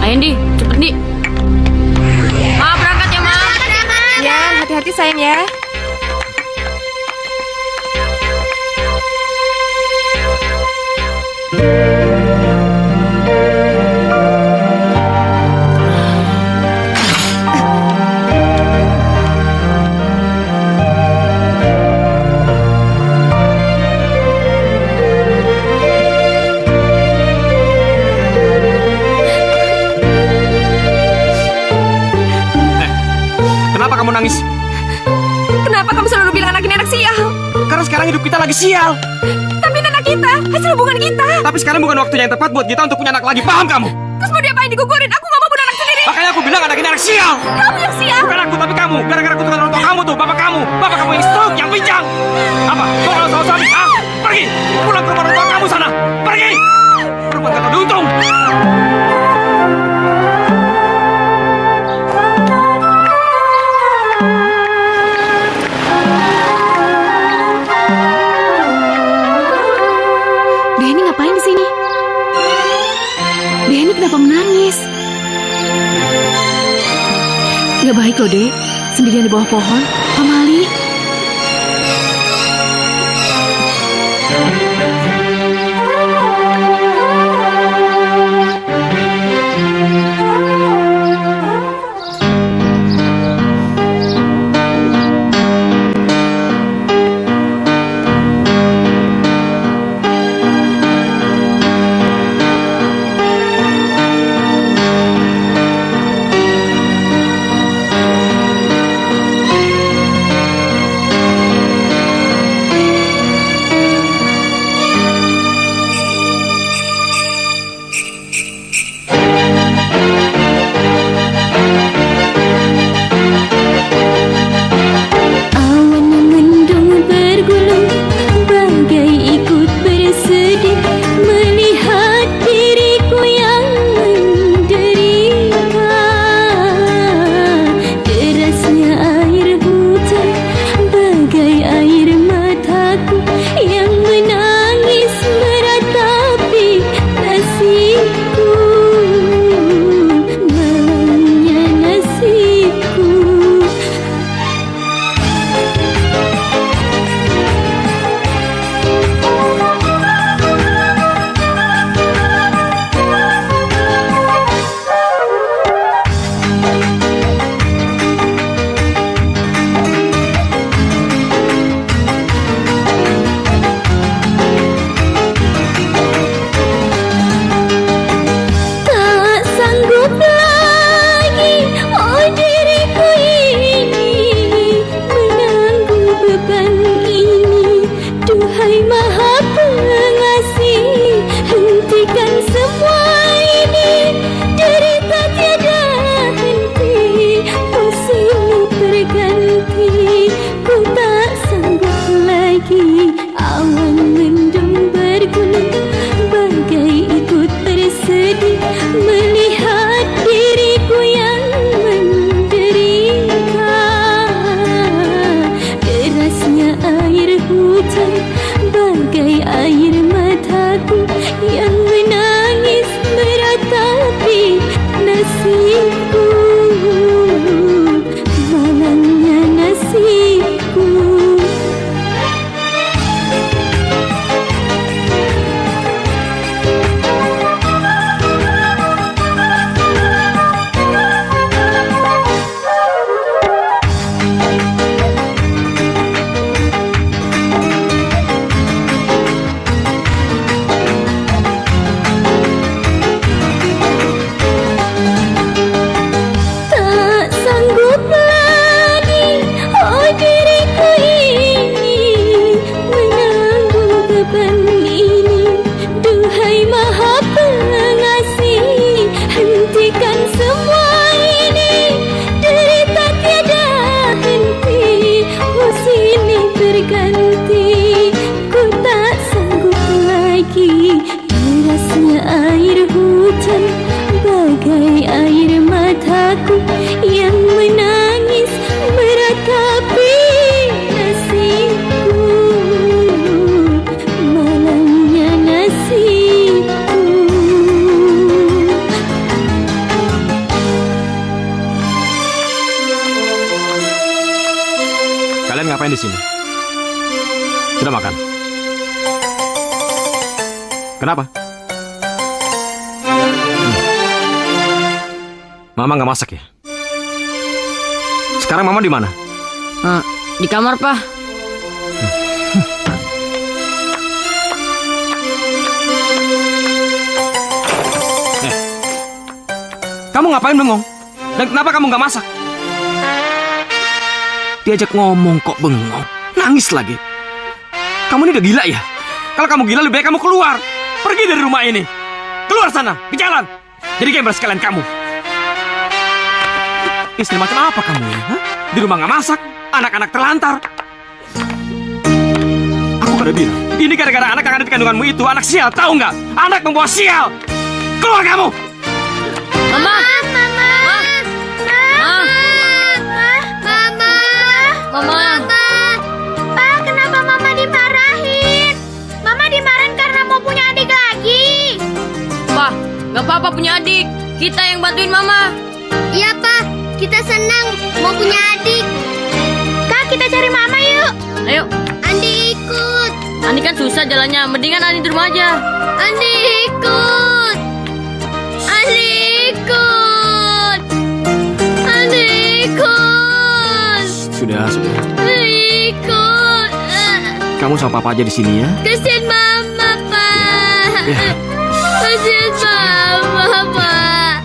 Ayo, Andi. Cepet, Andi. Ma, berangkat ya, Ma. Ya, hati-hati sayang ya. Kenapa kamu nangis? Kenapa kamu selalu bilang anak ini anak sial? Karena sekarang hidup kita lagi sial. Tapi ini anak kita, hasil hubungan kita. Tapi sekarang bukan waktunya yang tepat buat kita untuk punya anak lagi, paham kamu? Terus mau diapain? Digugurin? Aku nggak mau punya anak sendiri. Makanya aku bilang anak ini anak sial. Kamu yang sial. Bukan aku, tapi kamu. Gara-gara kutukan orang tua kamu tuh, bapak kamu. Bapak kamu yang stroke, yang pincang. Apa? Kau kalau tahu suami? Ah, pergi. Pulang ke rumah orang tua kamu sana. Pergi. Perempuan kata diuntung. Denny ngapain di sini? Denny kenapa menangis? Gak baik loh, Dek. Sendirian di bawah pohon. Pamali. ngapain di sini? Sudah makan? Kenapa? Mama nggak masak ya? Sekarang Mama di mana? Di kamar, Pak. Kamu ngapain bengong? Dan kenapa kamu nggak masak? Diajak ngomong kok bengong, nangis lagi. Kamu ini udah gila ya? Kalau kamu gila lebih baik kamu keluar. Pergi dari rumah ini. Keluar sana, ke jalan. Jadi gembel sekalian kamu. Istri macam apa kamu ya? Hah? Di rumah nggak masak, anak-anak terlantar. Aku kan udah bilang, ini gara-gara anak yang ada di kandunganmu itu anak sial, tahu nggak? Anak membawa sial. Keluar kamu. Mama. Mama. Pak, kenapa Mama dimarahin? Mama dimarahin karena mau punya adik lagi. Pak, nggak apa-apa punya adik. Kita yang bantuin Mama. Iya, Pak. Kita senang mau punya adik. Kak, kita cari Mama yuk. Ayo. Andi ikut. Andi kan susah jalannya. Mendingan Andi di rumah aja. Andi ikut. Andi ikut. Andi ikut. Sudah. Andi ikut. Kamu sama Papa aja di sini ya. Kasihan Mama, Pak. Kasihan Mama, Pak.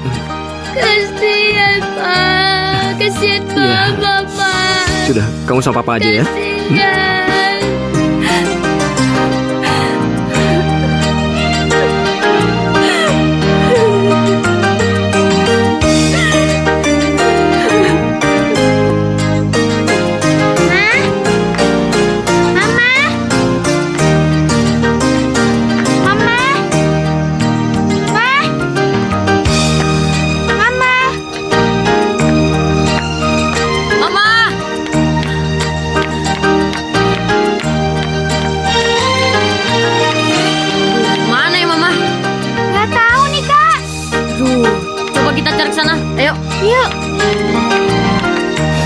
Kasihan, Pak. Kasihan Mama, Pak. Sudah, kamu sama Papa aja ya.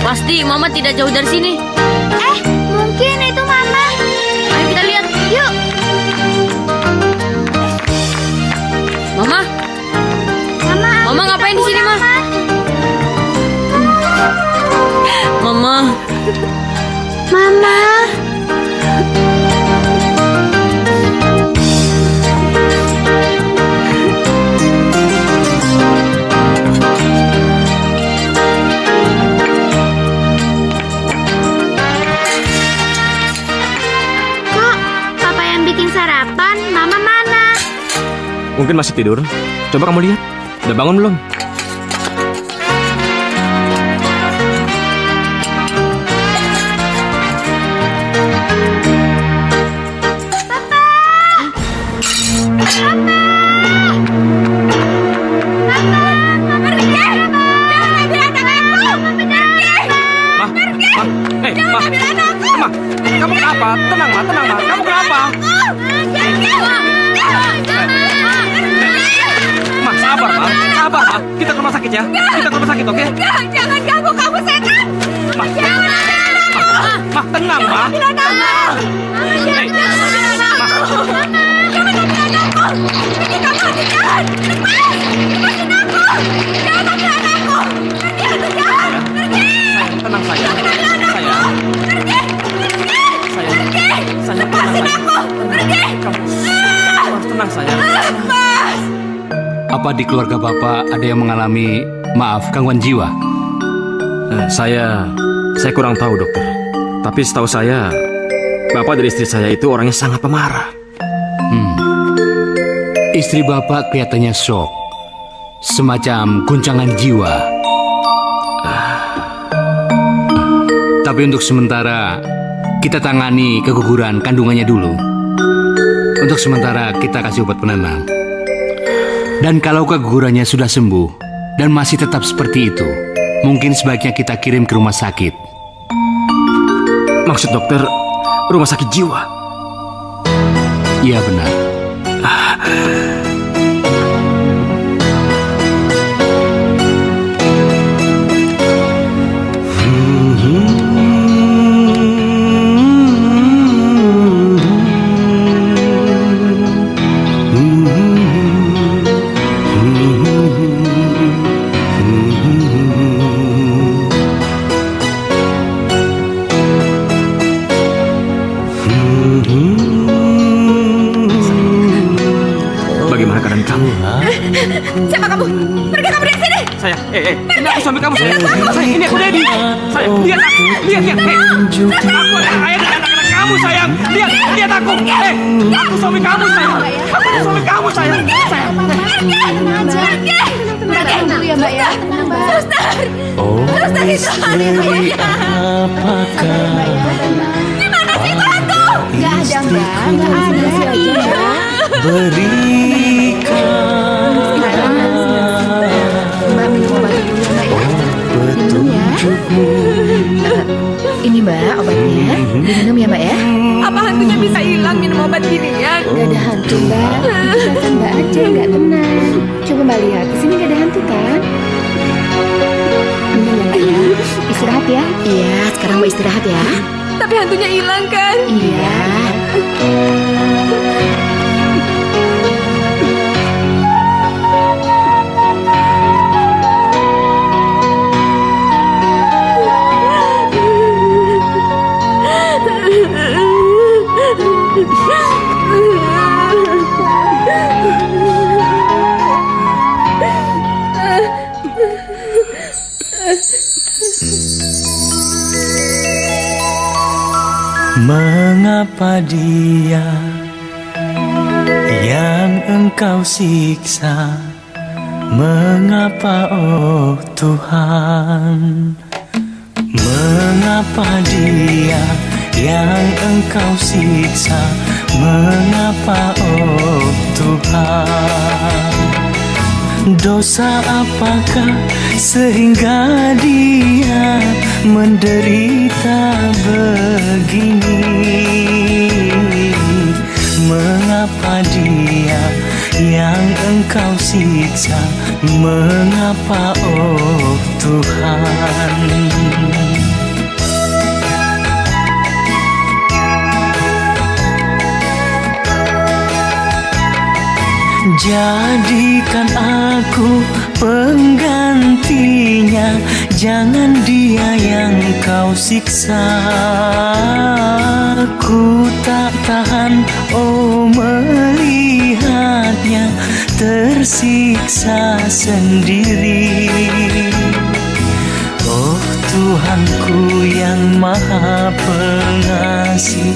Pasti Mama tidak jauh dari sini. Mungkin itu Mama. Ayo kita lihat. Yuk. Mama. Mama ngapain di sini, Ma? Mama. Mama. Mungkin masih tidur. Coba kamu lihat. Udah bangun belum? Kamu kenapa? Tenang, Ma. Kamu kenapa? Sabar, Ma. Kita ke rumah sakit ya. Kita ke rumah sakit, oke? Jangan ganggu kamu, setan. Ma, tenang, Ma. Tenang, sayang. Tenang, sayang. Apa di keluarga Bapak ada yang mengalami, gangguan jiwa? Saya kurang tahu, dokter. Tapi setahu saya, Bapak dari istri saya itu orangnya sangat pemarah. Istri Bapak kelihatannya shock, semacam guncangan jiwa. Tapi untuk sementara, kita tangani keguguran kandungannya dulu. Untuk sementara, kita kasih obat penenang. Dan kalau kegugurannya sudah sembuh dan masih tetap seperti itu, mungkin sebaiknya kita kirim ke rumah sakit. Maksud dokter, rumah sakit jiwa? Iya, benar. Pergi kamu dari sini. Sayang, ini aku suami kamu. Sayang, ini aku Dedi. Sayang, lihat aku. Lihat. Aku ayah dan anak-anak kamu, sayang. Lihat aku. Aku suami kamu, sayang. Aku suami kamu, sayang. Tenang dulu ya, Mbak ya. Suster. Suster itu hantu. Apakah Gimana sih itu hantu? Nggak ada, Mbak. Nggak ada sih aja, Mbak. berikan Mbak minum obat dulu ya, Mbak ya. Minum ya. Ini Mbak obatnya. Diminum ya, Mbak ya. Apa hantunya bisa hilang minum obat gini ya? Nggak ada hantu, Mbak. Itu perasaan Mbak aja nggak tenang. Coba Mbak lihat, di sini nggak ada hantu kan? Minum ya, Mbak ya. Istirahat ya. Iya, sekarang Mbak istirahat ya. Tapi hantunya hilang kan? Iya. Mengapa dia yang engkau siksa? Mengapa oh Tuhan? Mengapa dia yang engkau siksa? Mengapa oh Tuhan? Dosa apakah sehingga dia menderita begini? Mengapa dia yang engkau siksa? Mengapa oh Tuhan? Jadikan aku penggantinya, jangan dia yang kau siksa. Ku tak tahan oh melihatnya tersiksa sendiri. Oh Tuhanku yang maha pengasih,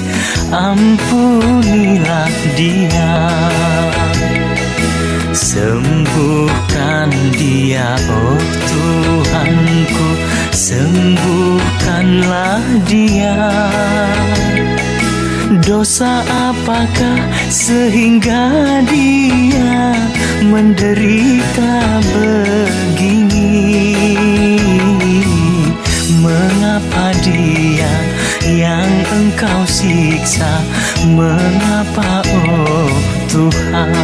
ampunilah dia. Sembuhkan dia, oh Tuhanku, sembuhkanlah dia. Dosa apakah sehingga dia menderita begini? Mengapa dia yang engkau siksa? Mengapa oh Tuhan?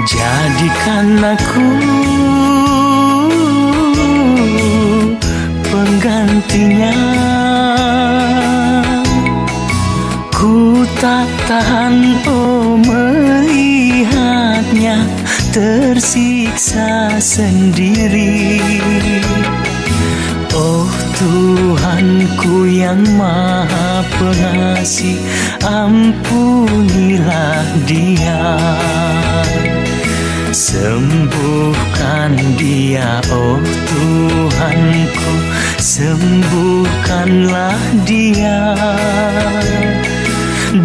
Jadikan aku penggantinya. Ku tak tahan oh melihatnya tersiksa sendiri. Oh Tuhanku yang maha pengasih, ampunilah dia. Sembuhkan dia, oh Tuhanku, sembuhkanlah dia.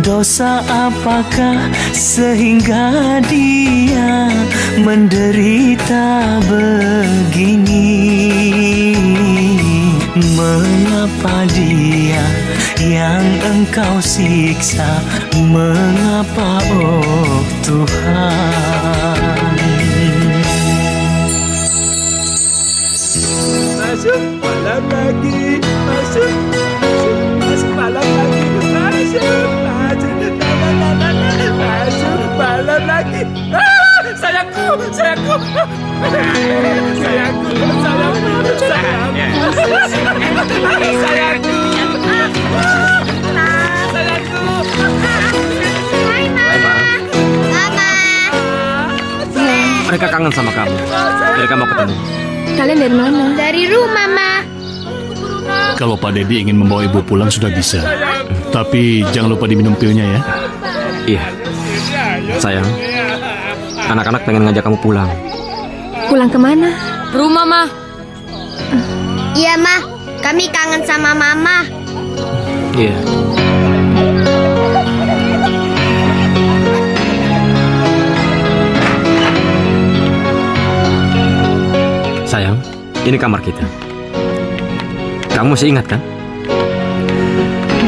Dosa apakah sehingga dia menderita begini? Mengapa dia yang engkau siksa? Mengapa oh Tuhan? Masuk malam lagi, masuk malam lagi, masuk malam lagi. Sayangku, sayangku, sayangku, sayangku. Mereka kangen sama kamu. Mereka mau ketemu. Kalian dari mana? Dari rumah, Ma. Kalau Pak Dedi ingin membawa Ibu pulang sudah bisa. Tapi jangan lupa diminum pilnya ya. Iya. Sayang, anak-anak pengen ngajak kamu pulang. Pulang kemana? Ke rumah, Ma. Iya, Ma. Kami kangen sama Mama. Iya. Sayang, ini kamar kita. Kamu masih ingat kan?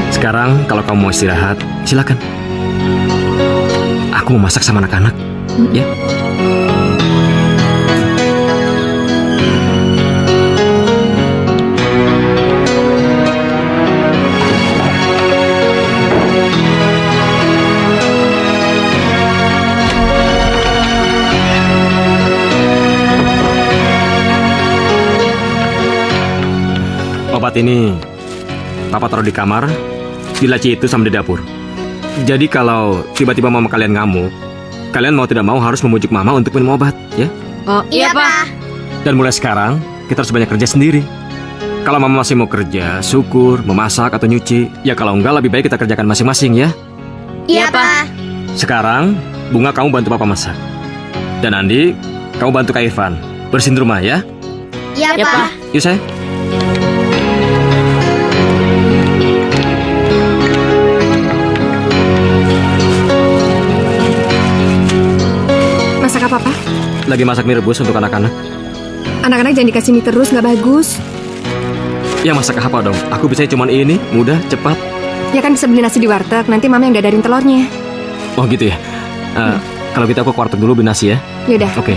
Sekarang kalau kamu mau istirahat, silakan. Aku mau masak sama anak-anak, ya. Obat ini Papa taruh di kamar, di laci itu sama di dapur. Jadi kalau tiba-tiba mama kalian ngamuk, kalian mau tidak mau harus membujuk mama untuk minum obat, ya? Oh, iya, Pak. Dan mulai sekarang, kita harus banyak kerja sendiri. Kalau mama masih mau kerja, syukur, memasak atau nyuci. Ya kalau enggak, lebih baik kita kerjakan masing-masing, ya? Iya, Pak. Sekarang, Bunga kamu bantu Papa masak. Dan Andi, kamu bantu Kak Irfan bersihin rumah, ya? Iya, Pak. Yuk, sayang. Masak apa, Pak? Lagi masak mie rebus untuk anak-anak. Anak-anak jangan dikasih mie terus, nggak bagus. Ya masak apa dong? Aku bisa cuman ini, mudah, cepat. Ya kan bisa beli nasi di warteg, nanti Mama yang dadarin telurnya. Oh gitu ya? Kalau gitu aku ke warteg dulu beli nasi ya. Yaudah, Oke.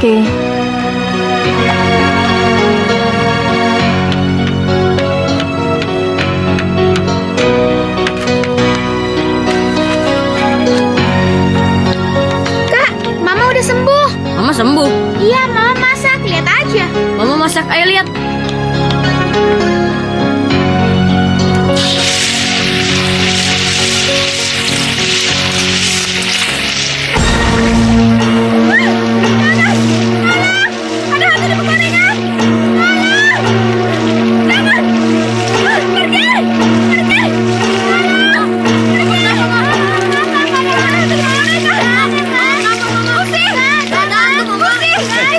Mama sembuh. Iya, Mama masak. Lihat aja. Mama masak, ayo lihat. Ada hantu di pegorengan.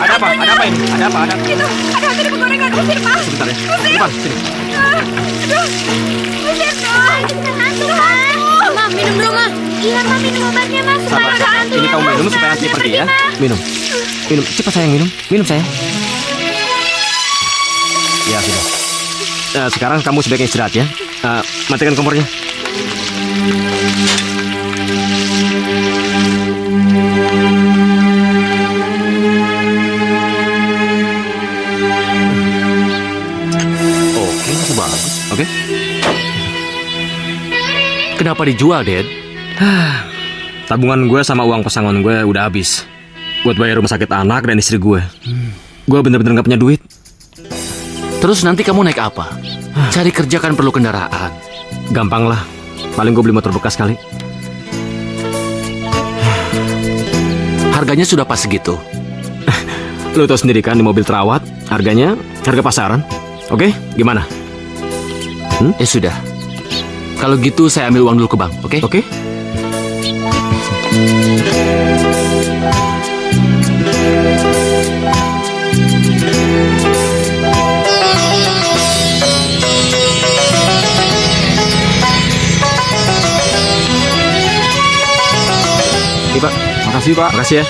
Ada apa ini? Ada apa? Itu, ada hantu di pegorengan. Usir, Pak. Sebentar ya. Usir. Depan, sini. Aduh. Usir dong. Itu hantu, Pak. Ma, minum dulu, Ma. Iya, Ma, minum obatnya, Ma. Supaya Sabar. nggak hantu. Ini kamu minum supaya nanti pergi ya. Minum. Minum. Cepat sayang, minum. Minum sayang. Ya sudah. Sekarang kamu sebaiknya istirahat ya. Matikan kompornya. Oke, masih bagus. Oke. Kenapa dijual, Dad? Tabungan gue sama uang pesangon gue udah habis buat bayar rumah sakit anak dan istri gue. Gue bener-bener gak punya duit. Terus nanti kamu naik apa? Cari kerja kan perlu kendaraan. Gampang lah. Paling gue beli motor bekas kali. Harganya sudah pas segitu. Lu tau sendiri kan di mobil terawat harganya harga pasaran. Oke, gimana? Ya sudah. Kalau gitu saya ambil uang dulu ke bank, oke? Oke. Iya, Pak. Makasih, Pak. Makasih ya.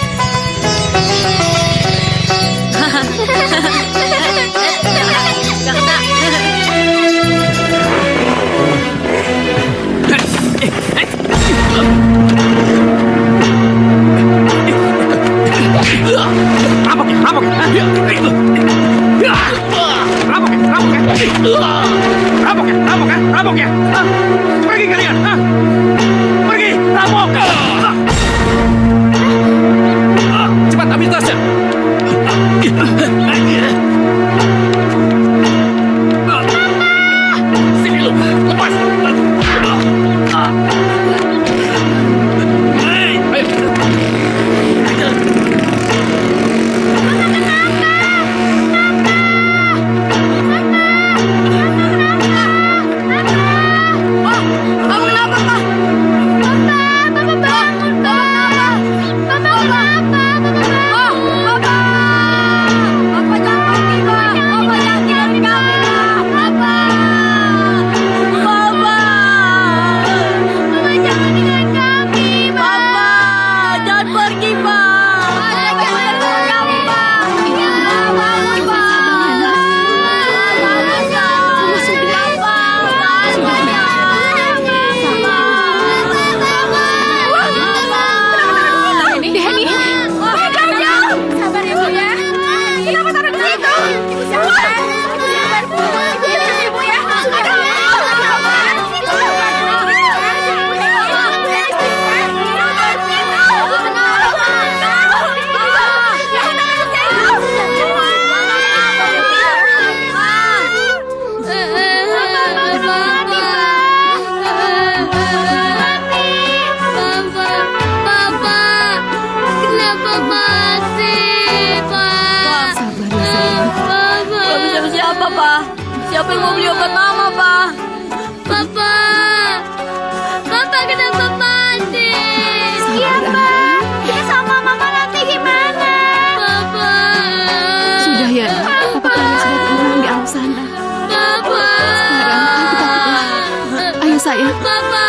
Rampok ya? Pergi kalian! Pergi! Rampok! siapa yang mau beli obat mama, Pak? Papa, Papa kenapa mandi? Iya, Pak. Kita sama Mama nanti gimana? Papa. Sudah ya, Papa kalian sudah tenang di alam sana. Papa. Sekarang kita pulang. Ayo sayang. Papa.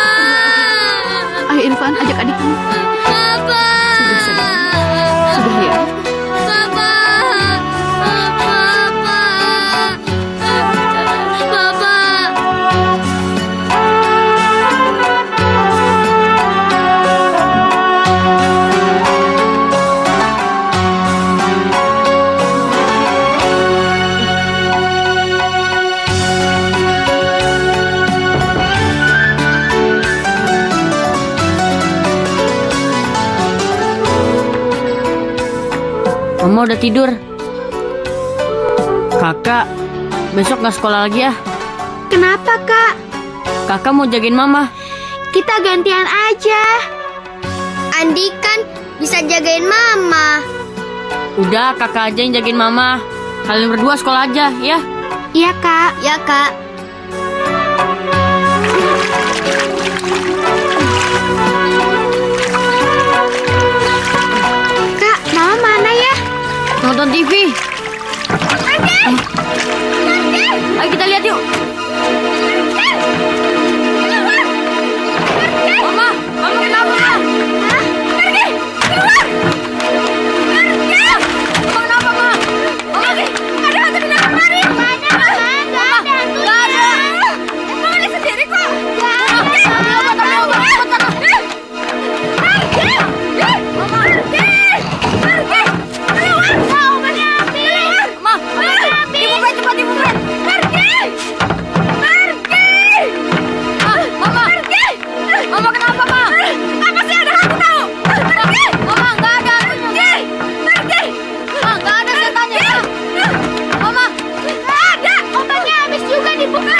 Ayo Irfan, ajak adikmu. Papa. Sudah sayang. Sudah ya. Papa. Papa. Papa. Mama udah tidur. Kakak, besok nggak sekolah lagi ya? Kenapa, Kak? Kakak mau jagain Mama. Kita gantian aja. Andi kan bisa jagain Mama. Udah, kakak aja yang jagain Mama. Kalian berdua sekolah aja, ya? Iya, Kak. Ya, Kak. Kak, Mama mana ya? Nonton TV. Ayo kita lihat yuk. Mama kenapa? Pergi! Keluar! Pergi! Mama kenapa, Ma? Pergi! Ada hantu di dalam mari! Mana, Mama? Nggak ada hantunya. Mama lihat sendiri kok. Pergi! Pergi! Keluar! Mau obatnya habis! Ma, dibuka cepat, dibuka. Pergi! Mama. Pergi! Mama kenapa, Ma? Apa sih ada hantu tahu? Pergi! Mama nggak ada hantunya. Pergi! Ma, nggak ada setannya, Ma. Mama. Nggak ada! Obatnya habis juga dibuka.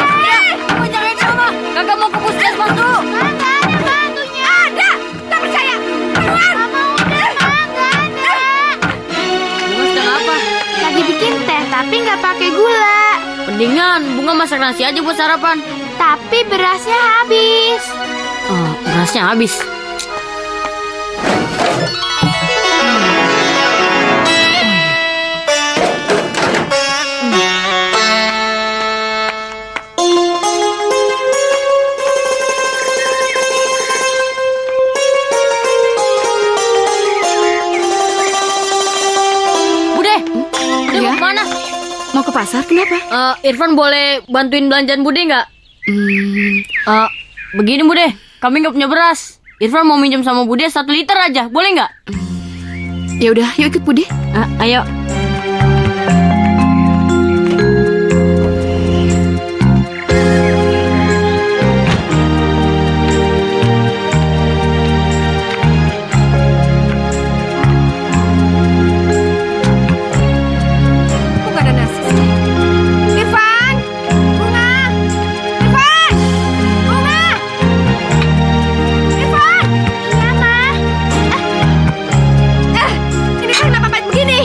Mama jangan Mama. Kakak mau ke puskesmas dulu. Nggak ada hantunya. Ada! Tak percaya! Keluar! Mama udah, Ma. Nggak ada. Bunga sedang apa? Lagi bikin teh, tapi nggak pakai gula. Mendingan Bunga masak nasi aja buat sarapan. Tapi berasnya habis. Oh, berasnya habis. Bude Ya? mau kemana? Mau ke pasar? Kenapa? Irfan boleh bantuin belanjaan Bude nggak? Begini Bude, kami nggak punya beras. Irfan mau minjem sama Bude 1 liter aja, boleh nggak? Ya udah, yuk ikut Bude. Ayo. Kok nggak ada nasi sih? Irfan! Bunga! Irfan! Bunga! Irfan! Iya, Ma. Ini kan kenapa pahit begini?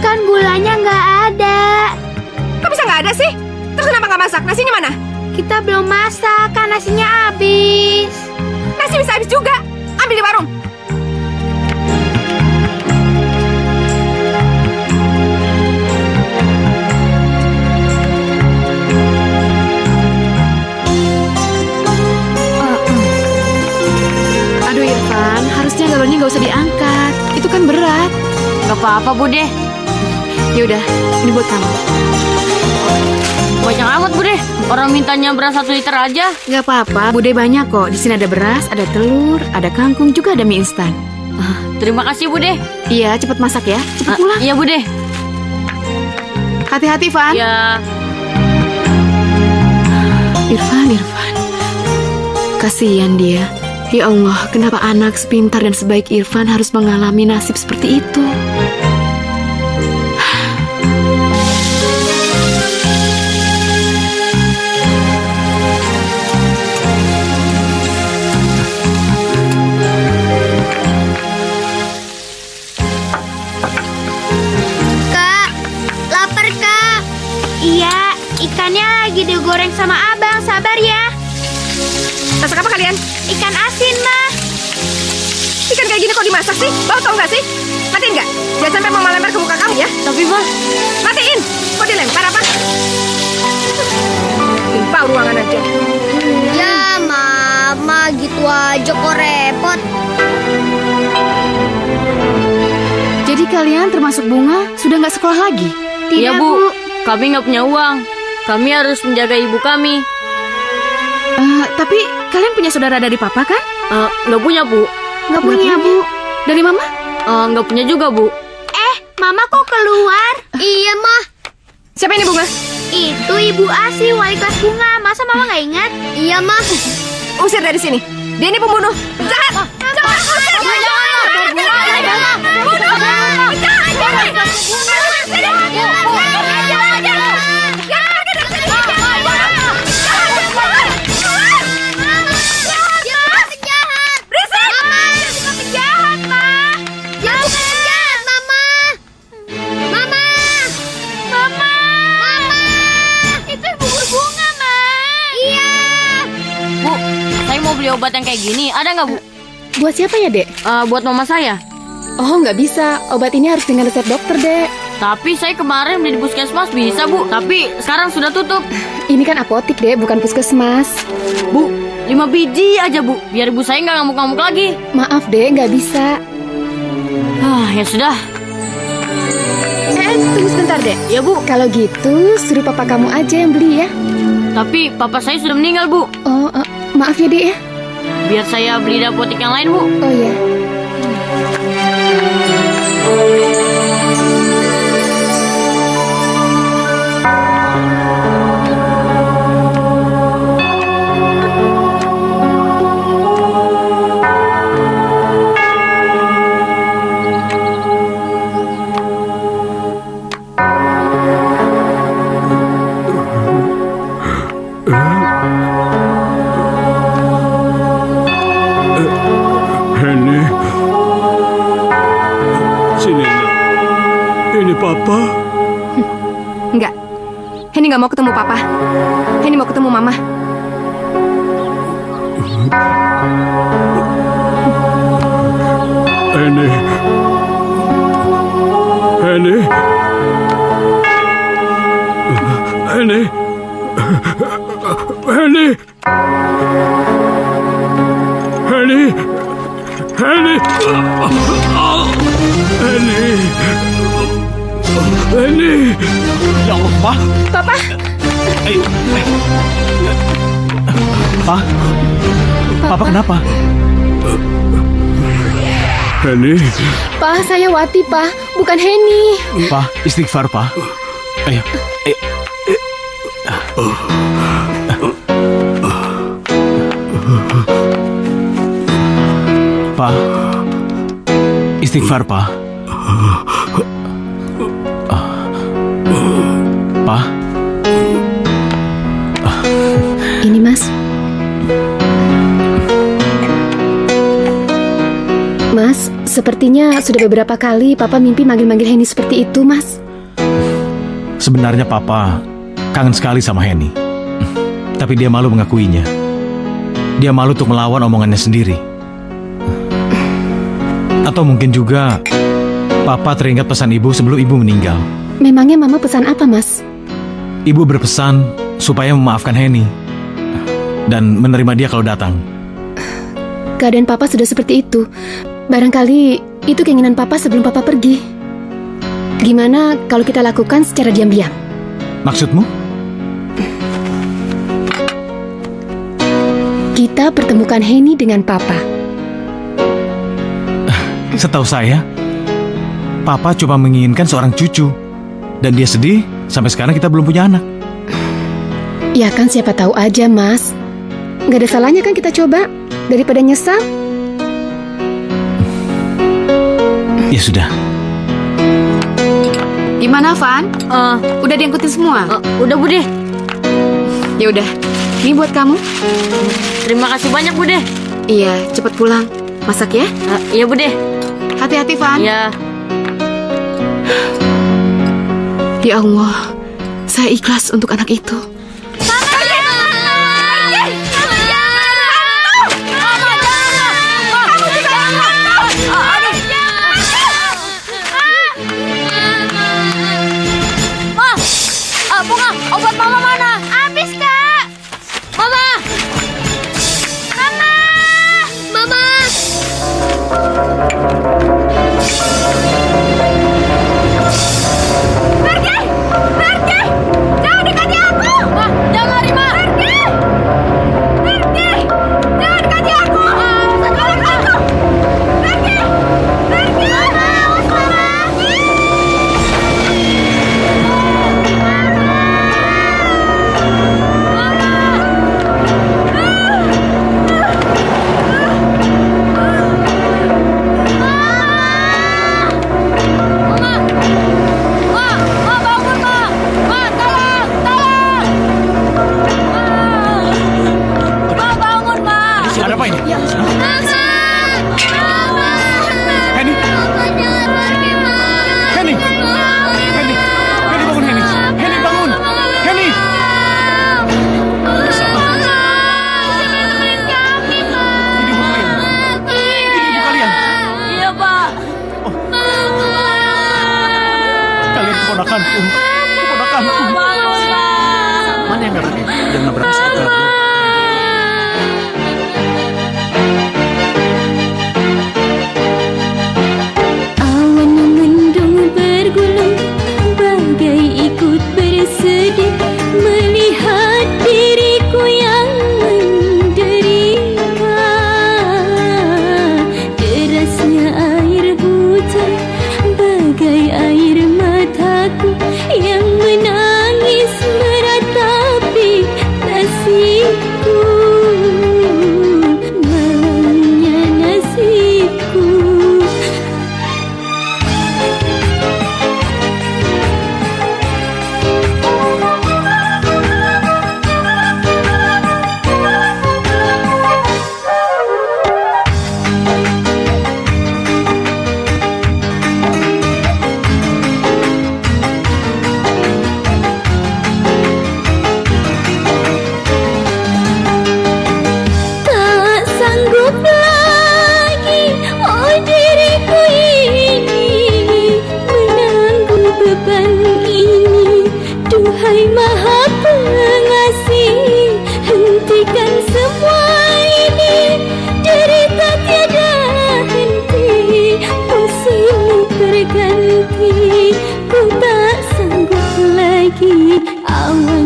Kan gulanya nggak ada. Kok bisa nggak ada sih? Terus kenapa nggak masak? Nasinya mana? Kita belum masak, kan nasinya habis. Nasi bisa habis juga. Ambil di warung. Aduh Irfan, harusnya galonnya nggak usah diangkat. Itu kan berat. Gak apa-apa Bude. Ya udah, ini buat kamu. Banyak amat Bude. Orang mintanya beras 1 liter aja. Nggak apa-apa, Bude banyak kok. Di sini ada beras, ada telur, ada kangkung, juga ada mie instan. Terima kasih Bude. Iya, cepat masak ya. Cepat pulang. Iya Bude. Hati-hati, Van. Ya. Irfan. Kasihan dia. Ya Allah, kenapa anak sepintar dan sebaik Irfan harus mengalami nasib seperti itu? Kak, lapar, Kak. Iya, ikannya lagi digoreng sama abang, sabar ya. Masak apa kalian? Ikan asin, Ma. Ikan kayak gini kok dimasak sih? Bau tau nggak sih? Matiin nggak? Jangan sampai mau melempar ke muka kamu ya. Tapi, Ma. Matiin! Kok dilempar apa? Timpal ruangan aja. Ya, Mama, gitu aja kok repot. Jadi kalian termasuk Bunga sudah nggak sekolah lagi? Iya, Bu. Kami nggak punya uang. Kami harus menjaga ibu kami. Tapi kalian punya saudara dari Papa kan? Nggak punya, Bu. Nggak punya, Bu. Dari Mama? Nggak punya juga, Bu. Mama kok keluar? Iya, Ma. Siapa ini Bunga? Itu Ibu Asi, wali kelas Bunga. Masa Mama nggak ingat? Iya, Ma. Usir dari sini. Dia ini pembunuh. Jahat! Mau beli obat yang kayak gini, ada nggak, Bu? Buat siapa ya, Dek? Buat mama saya. Oh, nggak bisa. Obat ini harus dengan resep dokter, Dek. Tapi saya kemarin beli di puskesmas bisa, Bu. Tapi sekarang sudah tutup. Ini kan apotik, Dek, bukan puskesmas. Bu, 5 biji aja, Bu. Biar ibu saya nggak ngamuk-ngamuk lagi. Maaf, Dek, nggak bisa. Ya sudah. Tunggu sebentar, Dek. Ya, Bu. Kalau gitu, suruh papa kamu aja yang beli ya. Tapi papa saya sudah meninggal, Bu. Oh, maaf ya, Dek ya. Biar saya beli di apotik yang lain, Bu. Oh ya. Papa? Enggak. Henny nggak mau ketemu Papa. Henny mau ketemu Mama. Henny. Henny. Henny. Henny. Henny. Henny. Henny. Henny. Ya Allah, Pa. Papa. Pa. Papa kenapa? Henny. Pa, saya Wati, Pa. Bukan Henny. Pa, istighfar, Pa. Ayo. Pa. Istighfar, Pa. Pa. Ini, Mas. Mas, sepertinya sudah beberapa kali Papa mimpi manggil-manggil Henny seperti itu, Mas. Sebenarnya Papa kangen sekali sama Henny. Tapi dia malu mengakuinya. Dia malu untuk melawan omongannya sendiri. Atau mungkin juga Papa teringat pesan ibu sebelum ibu meninggal. Memangnya Mama pesan apa, Mas? Ibu berpesan supaya memaafkan Henny dan menerima dia kalau datang. Keadaan Papa sudah seperti itu. Barangkali itu keinginan Papa sebelum Papa pergi. Gimana kalau kita lakukan secara diam-diam? Maksudmu? Kita pertemukan Henny dengan Papa. Setahu saya, Papa cuma menginginkan seorang cucu. Dan dia sedih, sampai sekarang kita belum punya anak. Ya kan, siapa tahu aja, Mas. Gak ada salahnya kan kita coba, daripada nyesal. Ya sudah. Gimana, Van? Udah diangkutin semua? Udah, Bude. Ya udah, ini buat kamu. Terima kasih banyak, Bude. Iya, cepet pulang. Masak ya? Iya, Bude. Hati-hati, Van. Iya. Ya Allah, saya ikhlas untuk anak itu. Mama! ini? Ya. Henny! Henny! Henny! Henny bangun, Henny! Henny bangun! Henny! Iya, Pak. Kalian keponakanku. Keponakanku. Mana yang nabrak? Yang nabrak saya. Awan mendung bergulung, bagai ikut bersedih melihat diriku yang menderita. Derasnya air hujan bagai air mataku yang menangis meratapi nasibku. Malangnya nasibku. Tak sanggup lagi, oh diriku ini menanggung beban ini. Duhai Maha Pengasih, hentikan semua ini. Derita tiada henti, pusing terganti. Ku tak sanggup lagi, awan